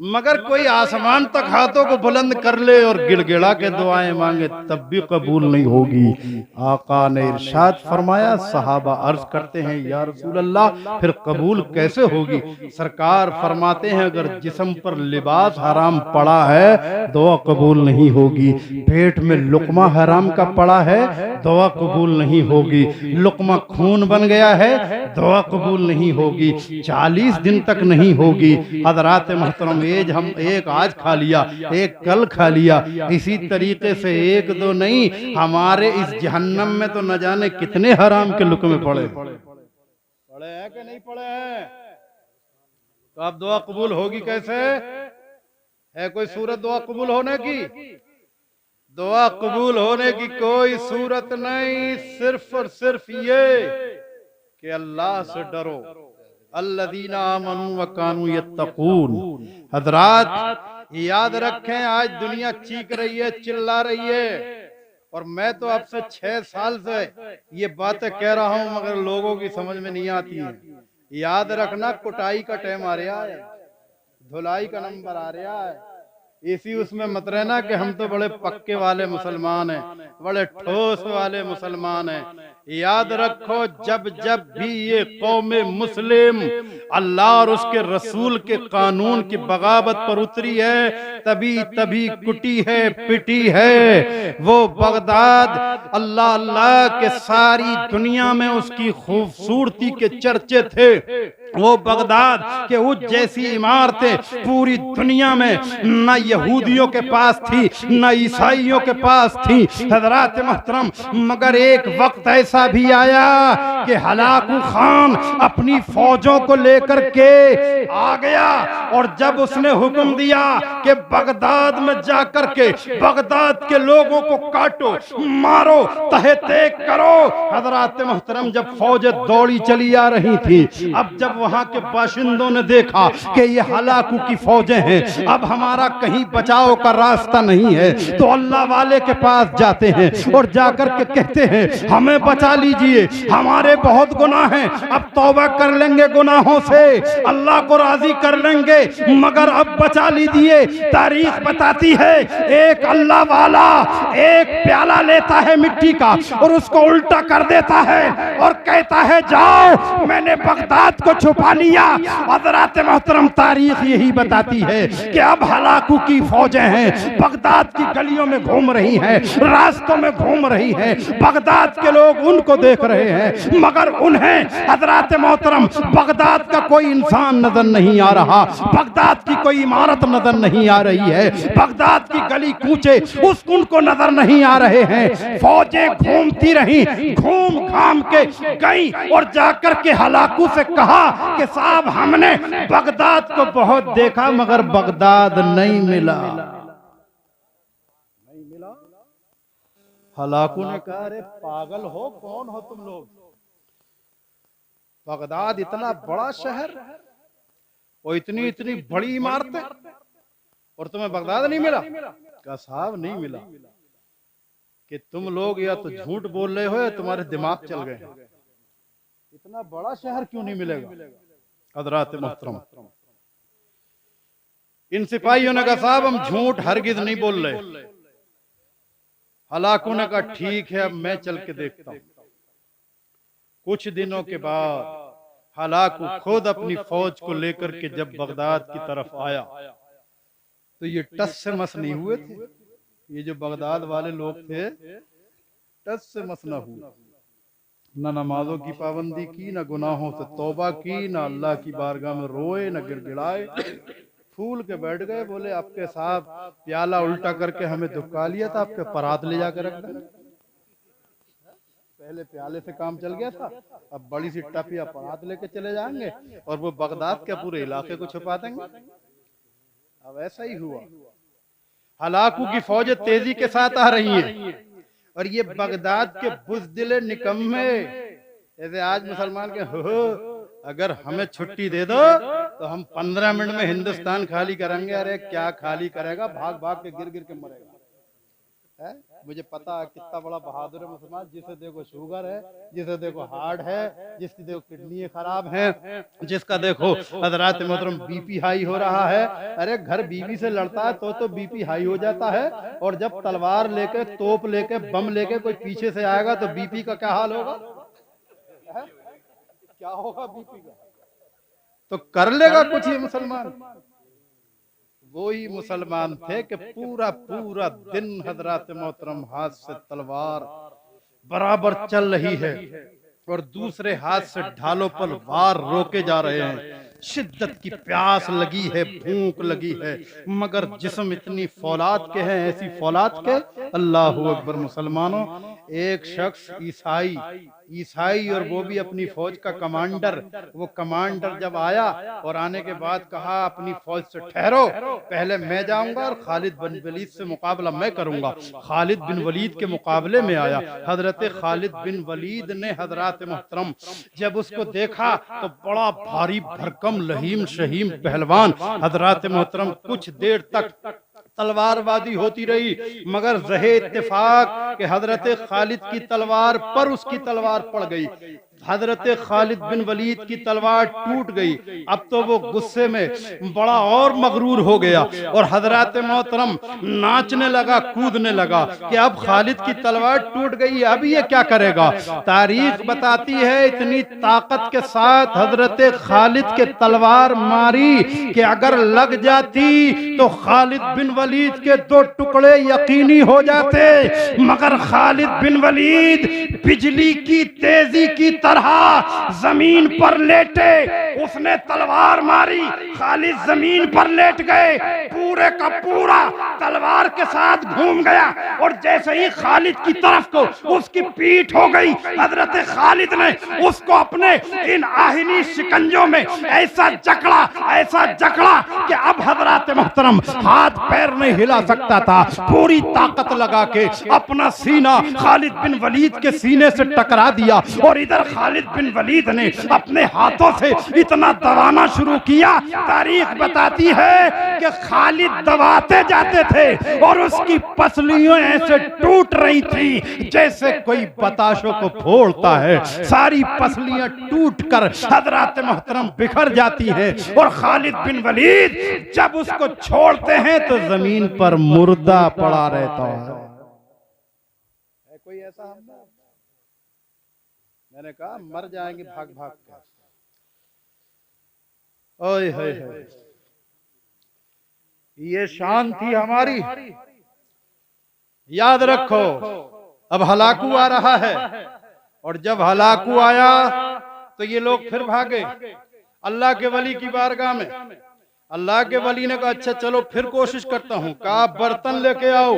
मगर कोई आसमान तक हाथों को बुलंद कर ले और गिड़गिड़ा के दुआएं मांगे तब भी कबूल नहीं होगी। आका ने इरशाद फरमाया, सहाबा अर्ज करते हैं या रसूल अल्लाह फिर कबूल कैसे होगी? सरकार फरमाते हैं अगर जिस्म पर लिबास हराम पड़ा है दुआ कबूल नहीं होगी, पेट में लुकमा हराम का पड़ा है दुआ कबूल नहीं होगी, लुकमा खून बन गया है दुआ कबूल नहीं होगी, 40 दिन तक नहीं होगी। हजरात मोहतरम हम एक आज खा लिया, एक कल खा लिया, इसी तरीके से एक दो नहीं, हमारे इस जहन्नम में तो न जाने कितने हराम के लुकमे पड़े हैं कि नहीं पड़े हैं। तो अब दुआ कबूल होगी कैसे? है कोई सूरत दुआ कबूल होने की? दुआ कबूल होने की कोई सूरत नहीं, सिर्फ और सिर्फ ये कि अल्लाह से डरो, अल्लज़ीना आमनू व कानू यत्तकून। हजरात याद रखें आज दुनिया चीख रही है, चिल्ला रही है, और मैं तो अब से 6 साल से ये बातें कह रहा हूं मगर लोगों की समझ में नहीं आती है। याद रखना कुटाई का टाइम आ रहा है, धुलाई का नंबर आ रहा है, इसी उसमें मत रहना कि हम तो बड़े पक्के वाले मुसलमान हैं, बड़े ठोस वाले मुसलमान हैं। याद रखो जब जब भी ये कौमे मुस्लिम अल्लाह और उसके रसूल के कानून की बगावत पर उतरी है तभी तभी कुटी है, पिटी है। वो बगदाद अल्लाह अल्लाह के सारी दुनिया में उसकी खूबसूरती के चर्चे थे। वो बगदाद के उस जैसी इमारतें पूरी दुनिया में न यहूदियों के पास थी न ईसाइयों के पास थी हजरात मोहतरम। मगर एक वक्त ऐसा भी आया कि हलाकू खान अपनी फौजों को लेकर के आ गया और जब उसने हुक्म दिया कि बगदाद में जाकर के बगदाद के लोगों को काटो, मारो, तहे तेग करो। हजरात मोहतरम जब फौजें दौड़ी चली आ रही थी, अब जब वहां के बाशिंदों ने देखा कि ये हलाकू की फौजें हैं, अब हमारा कहीं बचाव का रास्ता नहीं है, तो अल्लाह वाले के पास जाते हैं और जाकर के कहते हैं हमें बचा लीजिए, हमारे बहुत गुनाह हैं, अब तौबा कर लेंगे गुनाहों से, अल्लाह को राजी कर लेंगे, मगर अब बचा लीजिए। तारीख बताती है एक अल्लाह वाला एक प्याला लेता है मिट्टी का और उसको उल्टा कर देता है और कहता है जाओ, मैंने बगदाद को छुपा लिया। हज़रात मोहतरम तारीख यही बताती है कि अब हलाकू की फौजें हैं, बगदाद की गलियों में घूम रही हैं, रास्तों में घूम रही हैं, बगदाद के लोग उनको देख रहे हैं, मगर उन्हें हज़रात मोहतरम बगदाद का कोई इंसान नजर नहीं आ रहा, बगदाद की कोई इमारत नजर नहीं आ रही है, बगदाद की गली कूचे उनको नजर नहीं आ रहे हैं। फौजें घूमती रही, घूम घाम के गई और जाकर के हलाकू से कहा कि साहब हमने बगदाद को बहुत देखा मगर बगदाद नहीं मिला। हलाकू ने कहा अरे पागल हो, कौन हो तुम लोग? बगदाद इतना बड़ा शहर और इतनी इतनी बड़ी इमारतें और तुम्हें बगदाद नहीं मिला? कहा साहब नहीं मिला। कि तुम लोग या तो झूठ बोल रहे हो या तुम्हारे दिमाग चल गए। इतना बड़ा शहर क्यों नहीं मिलेगा? हज़रात मोहतरम, इन सिपाहियों ने कहा साहब हम झूठ हरगिज नहीं बोल रहे। हलाकू ने कहा ठीक है, अब मैं चल के देखता हूं। कुछ दिनों के बाद हलाकू खुद अपनी फौज को लेकर के जब बगदाद की तरफ आया तो ये टस से मस नहीं हुए थे। ये जो बगदाद वाले लोग थे टस से मस न हुए, न नमाजों की पाबंदी की, न गुनाहों से तौबा की, न अल्लाह की बारगाह में रोए, न गिड़गिड़ाए, फूल के बैठ गए। बोले आपके साहब प्याला उल्टा करके हमें दुबका लिया था, आपके परात ले जाकर रख देना। पहले प्याले से काम चल गया था, अब बड़ी सी टपिया परात लेके चले जाएंगे और वो बगदाद के पूरे इलाके को छुपा देंगे। अब ऐसा ही हुआ। हलाकू की फौजें तेजी के साथ आ रही हैं और ये बगदाद के बुज़दिले निकम्मे जैसे आज मुसलमान के हो अगर हमें छुट्टी दे दो तो हम 15 मिनट में हिंदुस्तान खाली करेंगे। अरे क्या खाली करेगा, भाग भाग के गिर गिर के मरेगा। है मुझे पता है कितना बड़ा बहादुर है मुसलमान। जिसे देखो शुगर है, जिसे देखो हार्ट है, जिसकी देखो किडनी खराब है, जिसका देखो हज़रात मोहतरम बीपी हाई हो रहा है। अरे घर बीवी से लड़ता है तो बीपी हाई हो जाता है और जब तलवार लेके, तोप लेके, बम लेके कोई पीछे से आएगा तो बीपी का क्या हाल होगा? क्या होगा बीपी का? तो कर लेगा कुछ ये मुसलमान। वो ही मुसलमान थे कि पूरा पूरा दिन हज़रात मोहतरम हाथ से तलवार बराबर चल रही है और दूसरे हाथ से ढालों पर वार रोके जा रहे हैं। शिद्दत की प्यास लगी है, भूख लगी है, मगर जिस्म इतनी फौलाद के हैं, ऐसी फौलाद के। अल्लाहू अकबर। मुसलमानों, एक शख्स ईसाई और वो भी अपनी फौज का कमांडर, वो कमांडर जब आया और आने के बाद कहा अपनी फौज से ठहरो, पहले मैं जाऊंगा और खालिद बिन वलीद से मुकाबला मैं करूंगा। खालिद बिन वलीद के मुकाबले में आया। हजरत खालिद बिन वलीद ने हजरात मोहतरम जब उसको देखा तो बड़ा भारी भरकम लहीम शहीम पहलवान। हजरात मोहतरम कुछ देर तक तलवारबाजी होती रही मगर ज़हे इत्तेफाक के हजरत खालिद की तलवार पर उसकी तलवार पड़ गई। हजरत खालिद बिन वलीद की तलवार टूट गई। अब तो वो गुस्से में बड़ा और मगरूर हो गया और हजरत मोहतरम नाचने लगा, कूदने लगा कि अब खालिद की तलवार टूट गई, अब ये क्या करेगा। तारीख बताती है इतनी ताकत के साथ हजरत खालिद के तलवार मारी कि अगर लग जाती तो खालिद बिन वलीद के 2 टुकड़े यकीनी हो जाते, मगर खालिद बिन वलीद बिजली की तेजी की तरह जमीन पर लेटे। उसने तलवार मारी, खालिद जमीन पर लेट गए, पूरे का पूरा तलवार के साथ घूम गया और जैसे ही खालिद की तरफ को उसकी पीठ हो गई, हजरत खालिद ने उसको अपने इन आहिनी शिकंजों में ऐसा जकड़ा कि अब हजरत मोहतरम हाथ पैर नहीं हिला सकता था। पूरी ताकत लगा के अपना सीना खालिद बिन वलीद के सीने से टकरा दिया और इधर खालिद बिन वलीद ने अपने हाथों से इतना दबाना शुरू किया। तारीख बताती है कि खालिद दबाते जाते थे और उसकी पसलियां ऐसे टूट रही थी जैसे कोई बताशों को फोड़ता है। सारी पसलियां टूटकर हजरत मोहतरम बिखर जाती हैं और खालिद बिन वलीद जब उसको छोड़ते हैं तो जमीन पर मुर्दा पड़ा रहता है। कोई ऐसा हमला? मैंने कहा मर जाएंगे भाग भाग कर। ओए होए होए। ये शान थी हमारी, याद रखो। अब हलाकू आ रहा है, और जब हलाकू आया तो ये लोग फिर भागे अल्लाह के वली की बारगाह में। अल्लाह के वली ने कहा अच्छा चलो फिर कोशिश करता हूं। कहा बर्तन लेके आओ।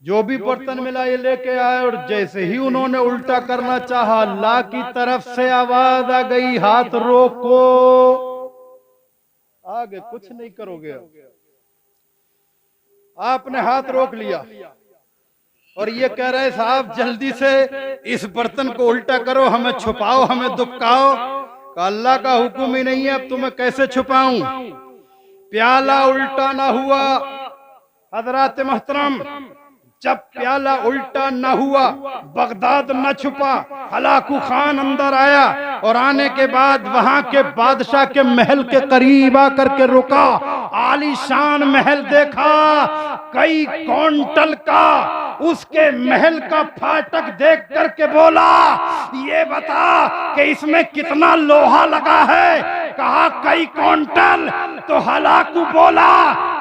जो भी बर्तन मिला ये लेके आए, और जैसे ही उन्होंने उल्टा करना चाहा, अल्लाह की तरफ से आवाज आ गई, हाथ रोको, आगे कुछ नहीं करोगे। आपने हाथ रोक लिया और ये कह रहे साहब जल्दी से इस बर्तन को उल्टा करो, हमें छुपाओ, हमें दुबकाओ। का अल्लाह का हुक्म ही नहीं है, अब तुम्हें कैसे छुपाऊं। प्याला उल्टा ना हुआ। हजरात मोहतरम, जब प्याला उल्टा न हुआ, बगदाद न छुपा, हलाकू खान अंदर आया, और आने के बाद वहां के बादशाह के महल के करीब आकर के रुका। आलीशान महल देखा, कई क्विंटल का उसके महल का फाटक देख करके बोला, ये बता कि इसमें कितना लोहा लगा है। कहा कई क्विंटल। तो हलाकू बोला,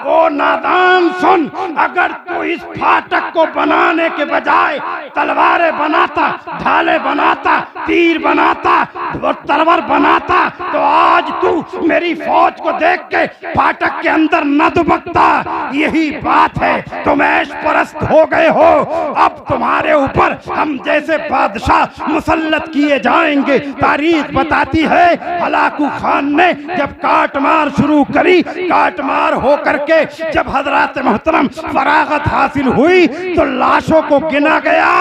ओ नादान सुन, अगर तू इस फाटक को बनाने के बजाय तलवारें बनाता, ढाले बनाता, तीर बनाता और तलवार बनाता, तो आज तू मेरी फौज को देख के फाटक के अंदर न दुबकता। यही बात है, तुम ऐश परस्त हो गए हो। अब तुम्हारे ऊपर हम जैसे बादशाह मुसल्लत किए जाएंगे। तारीख बताती है हलाकू खान ने जब काटमार शुरू करी, काटमार हो करके जब हजरात मोहतरम फरागत हासिल हुई तो लाशों को गिना गया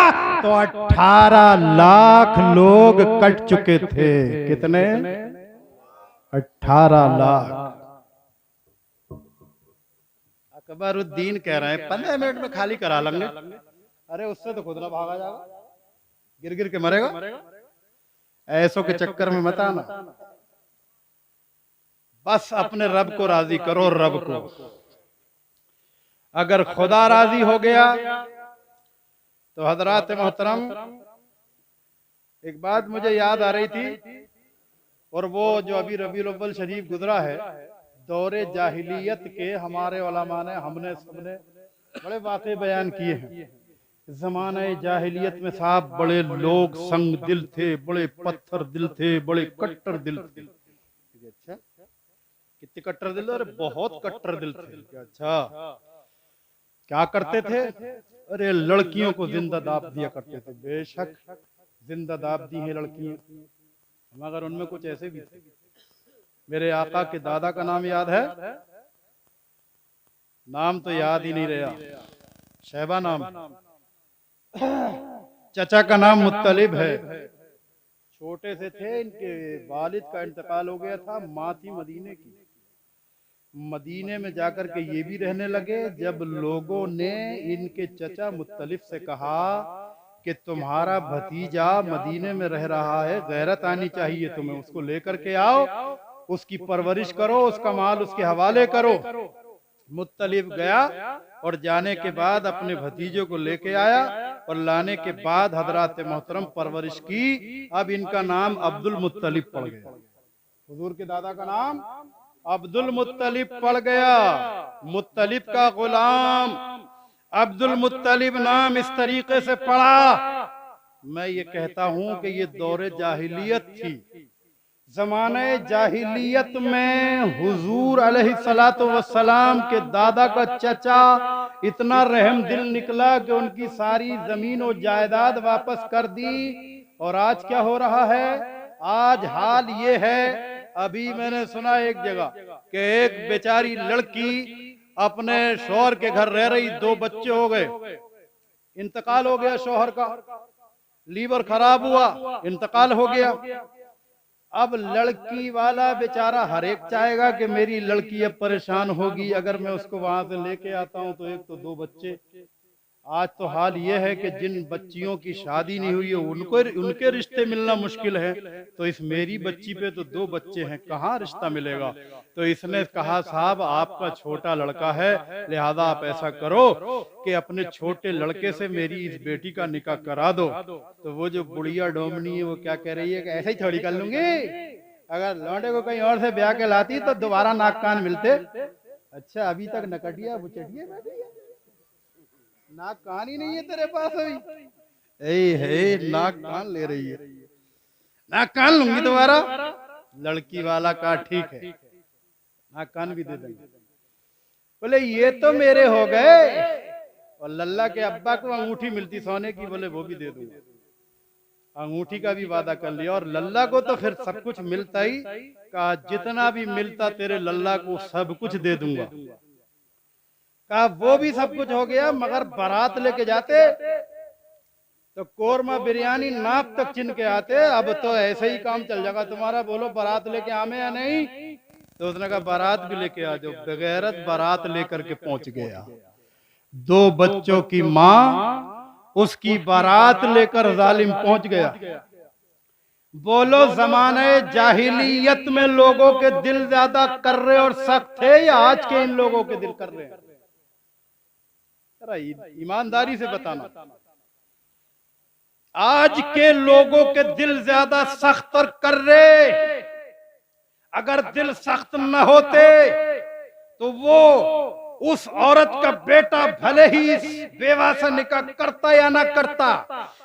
तो 18 लाख लोग कट चुके थे। कितने? 18 लाख। अकबरुद्दीन कह रहे हैं 15 मिनट में खाली करा लेंगे। अरे उससे तो खुद ना भागा जाएगा, गिर गिर के मरेगा। ऐसों के चक्कर में मत आना, बस अपने रब को राजी करो। रब को अगर खुदा राजी हो गया तो हजरात मोहतरम, एक बात मुझे याद आ रही थी, और वो जो अभी रबीउल अव्वल शरीफ गुजरा है, दौरे जाहिलियत के हमारे उलमा ने, हमने सबने बड़े वाक़े बयान किए हैं। ज़माने जाहिलियत में साहब बड़े लोग संग दिल थे, बड़े पत्थर दिल थे, बड़े कट्टर दिल थे। अच्छा कितने कट्टर दिल? अरे बहुत कट्टर दिल थे। अच्छा क्या करते थे? अरे लड़कियों को जिंदा दाब दिया करते थे। बेशक जिंदा दाब दी है लड़कियां, मगर उनमें कुछ ऐसे भी थे। मेरे आका के दादा का नाम याद है? नाम तो याद ही नहीं रहा, शैबा नाम। चचा का नाम मुत्तलिब है। छोटे से थे, इनके वालिद का इंतकाल हो गया था, माँ थी मदीने की। मदीने में जाकर के ये भी रहने लगे। जब लोगों ने इनके चचा मुत्तलिफ से कहा कि तुम्हारा भतीजा मदीने में रह रहा है, गैरत आनी चाहिए तुम्हें, उसको लेकर के आओ, उसकी परवरिश करो, उसका माल उसके हवाले करो। मुत्तलिफ गया और जाने के बाद अपने भतीजे को लेके आया, और लाने के बाद हजरात मोहतरम परवरिश की। अब इनका नाम अब्दुल मुत्तलिब पड़ गया। हुजूर के दादा का नाम अब्दुल मुत्तलिब पड़ गया। मुत्तलिब का गुलाम अब्दुल मुत्तलिब नाम इस तरीके से पड़ा। मैं ये कहता हूं कि ये दौरे जाहिलियत थी। ज़माने जाहिलियत में हुजूर अलैहिस्सलातु वस्सलाम के दादा का चचा इतना रहम दिल निकला कि उनकी सारी जमीन और जायदाद वापस कर दी। और आज क्या हो रहा है? आज हाल ये है, अभी मैंने सुना एक जगह कि एक बेचारी लड़की अपने शौहर के घर रह रही, 2 बच्चे हो गए, इंतकाल हो गया शौहर का, लीवर खराब हुआ, इंतकाल हो गया। अब लड़की वाला बेचारा हर एक चाहेगा कि मेरी लड़की अब परेशान होगी अगर मैं उसको वहां से लेके आता हूं, तो एक तो 2 बच्चे। आज तो हाल ये है कि जिन बच्चियों की शादी नहीं हुई है उनके रिश्ते मिलना मुश्किल है, तो इस मेरी बच्ची पे तो 2 बच्चे हैं, कहाँ रिश्ता मिलेगा। तो इसने कहा साहब आपका छोटा लड़का है, लिहाजा आप ऐसा करो कि अपने छोटे लड़के से मेरी इस बेटी का निकाह करा दो। तो वो जो बुढ़िया डोमनी है वो क्या कह रही है कि ऐसा ही थोड़ी कर लूंगी, अगर लौंडे को कहीं और से ब्याह के लाती तो दोबारा नाक कान मिलते। अच्छा अभी तक नकटिया बुचटिया बैठी है, नाक कान ही नहीं है तेरे पास अभी। है नाक कान ले रही है, नाक कान लूंगी दोबारा। लड़की वाला का ठीक है, नाक कान भी दे देंगे। बोले ये तो मेरे हो गए, और लल्ला के अब्बा को अंगूठी मिलती सोने की, बोले वो भी दे दूंगा। अंगूठी का भी वादा कर लिया, और लल्ला को तो फिर सब कुछ मिलता ही, कहा जितना भी मिलता तेरे लल्ला को सब कुछ दे दूंगा। कहा वो भी सब कुछ हो गया, मगर बारात लेके जाते तो कोरमा बिरयानी नाप तक चिन के आते। अब तो ऐसे ही काम चल जाएगा तुम्हारा, बोलो बारात लेके आमे या नहीं। तो उसने कहा बारात भी लेके आ जाओ। बगैरत बारात लेकर के पहुंच गया, 2 बच्चों की माँ उसकी बारात लेकर जालिम पहुंच गया। बोलो जमाने जाहिलियत में लोगों के दिल ज्यादा कर रहे और सख्त थे, या आज के इन लोगों के दिल कर रहे हैं? ईमानदारी से बताना, आज के लोगों के दिल ज्यादा सख्त और कर रहे। अगर दिल सख्त न होते तो वो उस औरत का बेटा भले ही इस बेवा से निकाह करता या ना करता,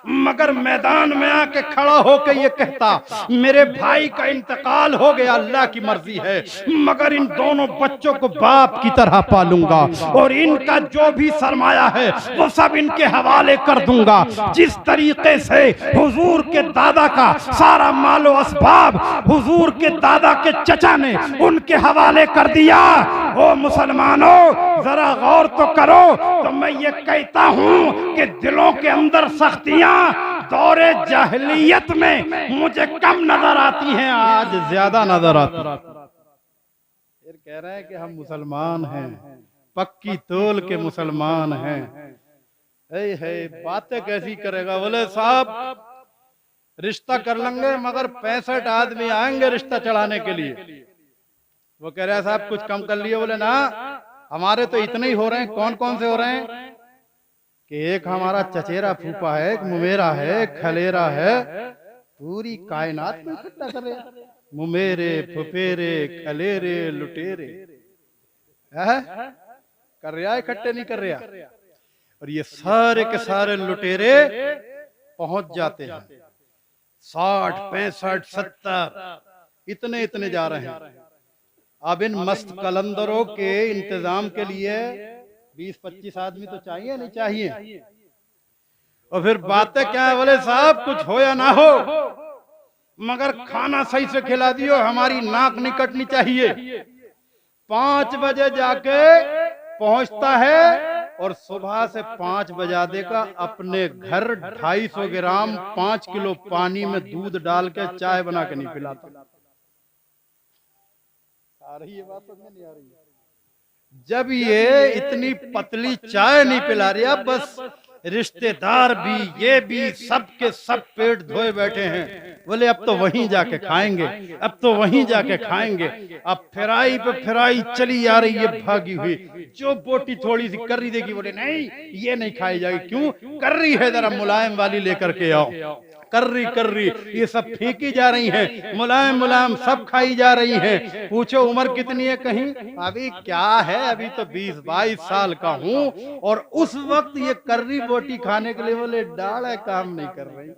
मगर मैदान में आके खड़ा होकर ये कहता मेरे भाई का इंतकाल हो गया, अल्लाह की मर्जी है, मगर इन दोनों बच्चों को बाप की तरह पालूंगा और इनका जो भी सरमाया है वो सब इनके हवाले कर दूंगा। जिस तरीके से हुजूर के दादा का सारा मालो असबाब हुजूर के दादा के चचा ने उनके हवाले कर दिया। ओ मुसलमानों जरा गौर तो करो, तो मैं ये कहता हूं कि दिलों के अंदर सख्तियां दौरे जाहिलियत में मुझे कम नजर आती हैं, आज ज्यादा नजर आती। फिर कह रहे हैं कि हम मुसलमान हैं, पक्की तोल के मुसलमान हैं। है बातें कैसी करेगा? बोले साहब रिश्ता कर लेंगे, मगर 65 आदमी आएंगे रिश्ता चढ़ाने के लिए। वो कह रहा है साहब कुछ कम कर लिए। बोले ना हमारे तो इतने ही हो रहे हैं। कौन कौन से हो रहे हैं? कि एक हमारा चचेरा फूफा है, एक मुमेरा है, खलेरा है, पूरी कायनात में इकट्ठा कर रहे हैं। मुमेरे फुफेरे खलेरे लुटेरे कर रहा है, इकट्ठे नहीं कर रहा। और ये सारे के सारे लुटेरे पहुंच जाते हैं 60 65 70 इतने इतने जा रहे हैं। अब इन मस्त कलंदरों के इंतजाम के लिए 20-25 आदमी तो चाहिए, नहीं चाहिए? और फिर बातें क्या है? बोले साहब कुछ हो या ना हो, मगर खाना सही से खिला दियो, हमारी नाक नहीं कटनी चाहिए। 5 बजे जाके पहुंचता है और सुबह से 5 बजा देगा अपने घर 250 ग्राम 5 किलो पानी में दूध डाल के चाय बना के नहीं पिलाता। आ रही है बात? समझ में नहीं आ रही है? जब ये इतनी पतली चाय नहीं पिला रही, अब बस रिश्तेदार भी ये भी सबके सब पेट धोए बैठे हैं। बोले अब तो वहीं जाके खाएंगे, अब तो वहीं जाके खाएंगे। अब फिराई पे फिराई चली आ रही है भागी हुई। जो बोटी थोड़ी सी कर रही देखी, बोले नहीं ये नहीं खाई जाएगी। क्यों कर रही है? जरा मुलायम वाली लेकर के आओ। कर रही ये सब फेंकी जा रही हैं, मुलायम मुलायम सब खाई जा रही हैं। पूछो उम्र कितनी है? कहीं अभी क्या है, अभी तो 20-22 साल का हूँ। और उस वक्त ये कर्री बोटी खाने के लिए बोले डाढ़ काम नहीं कर रही।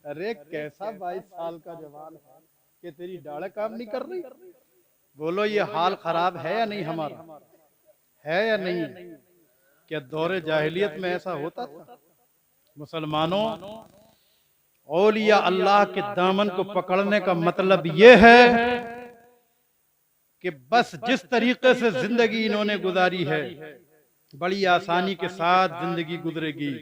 अरे कैसा 22 साल का जवान है कि तेरी डाढ़ काम नहीं कर रही? बोलो ये हाल खराब है या नहीं? हमारा है या नहीं? क्या दौरे जाहिलियत में ऐसा होता था? मुसलमानों, औलिया अल्लाह के दामन को पकड़ने का मतलब यह है कि बस जिस तरीके से जिंदगी इन्होंने गुजारी है बड़ी आसानी के साथ जिंदगी गुजरेगी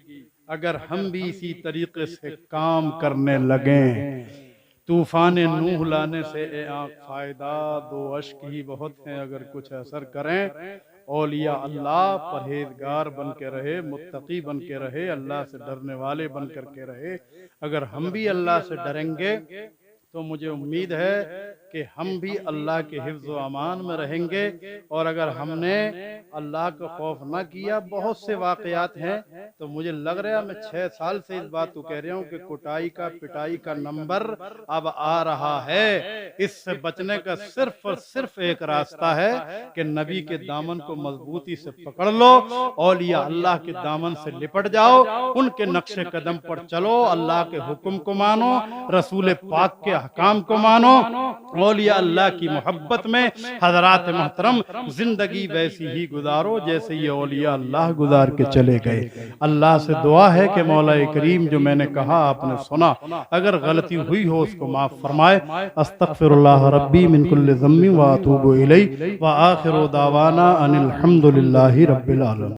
अगर हम भी इसी तरीके से काम करने लगें। तूफान नूह लाने से ए आँख फायदा, 2 अश्क ही बहुत हैं अगर कुछ असर करें। औलिया अल्लाह परहेजगार बन के रहे, मुत्तकी बन के रहे, अल्लाह से डरने वाले बन करके रहे। अगर हम भी अल्लाह से डरेंगे तो मुझे उम्मीद है कि हम भी अल्लाह के हिफ्ज़ व अमान में रहेंगे। और अगर हमने अल्लाह का खौफ न किया, बहुत से वाक़यात हैं, तो मुझे लग रहा है मैं 6 साल से इस बात को कह रहा हूँ कि कुटाई का पिटाई का नंबर अब आ रहा है। इससे बचने का सिर्फ और सिर्फ एक रास्ता है कि नबी के दामन को मजबूती से पकड़ लो, औलिया अल्लाह के दामन से लिपट जाओ, उनके नक्शे कदम पर चलो, अल्लाह के हुक्म को मानो, रसूल पाक के अहकाम को मानो, औलिया अल्लाह की मोहब्बत में हजरात मोहतरम जिंदगी वैसी ही गुजारो जैसे ये औलिया अल्लाह गुजार के चले गए। अल्लाह से दुआ है कि मौला करीम जो मैंने कहा आपने सुना, अगर गलती हुई हो उसको माफ फरमाए। अस्तगफिरुल्लाह रब्बी मिन कुल्लि ज़म्बि व अतूबु इलैहि व आखिरु दावाना अनिल हम्दुलिल्लाहि रब्बिल आलमीन।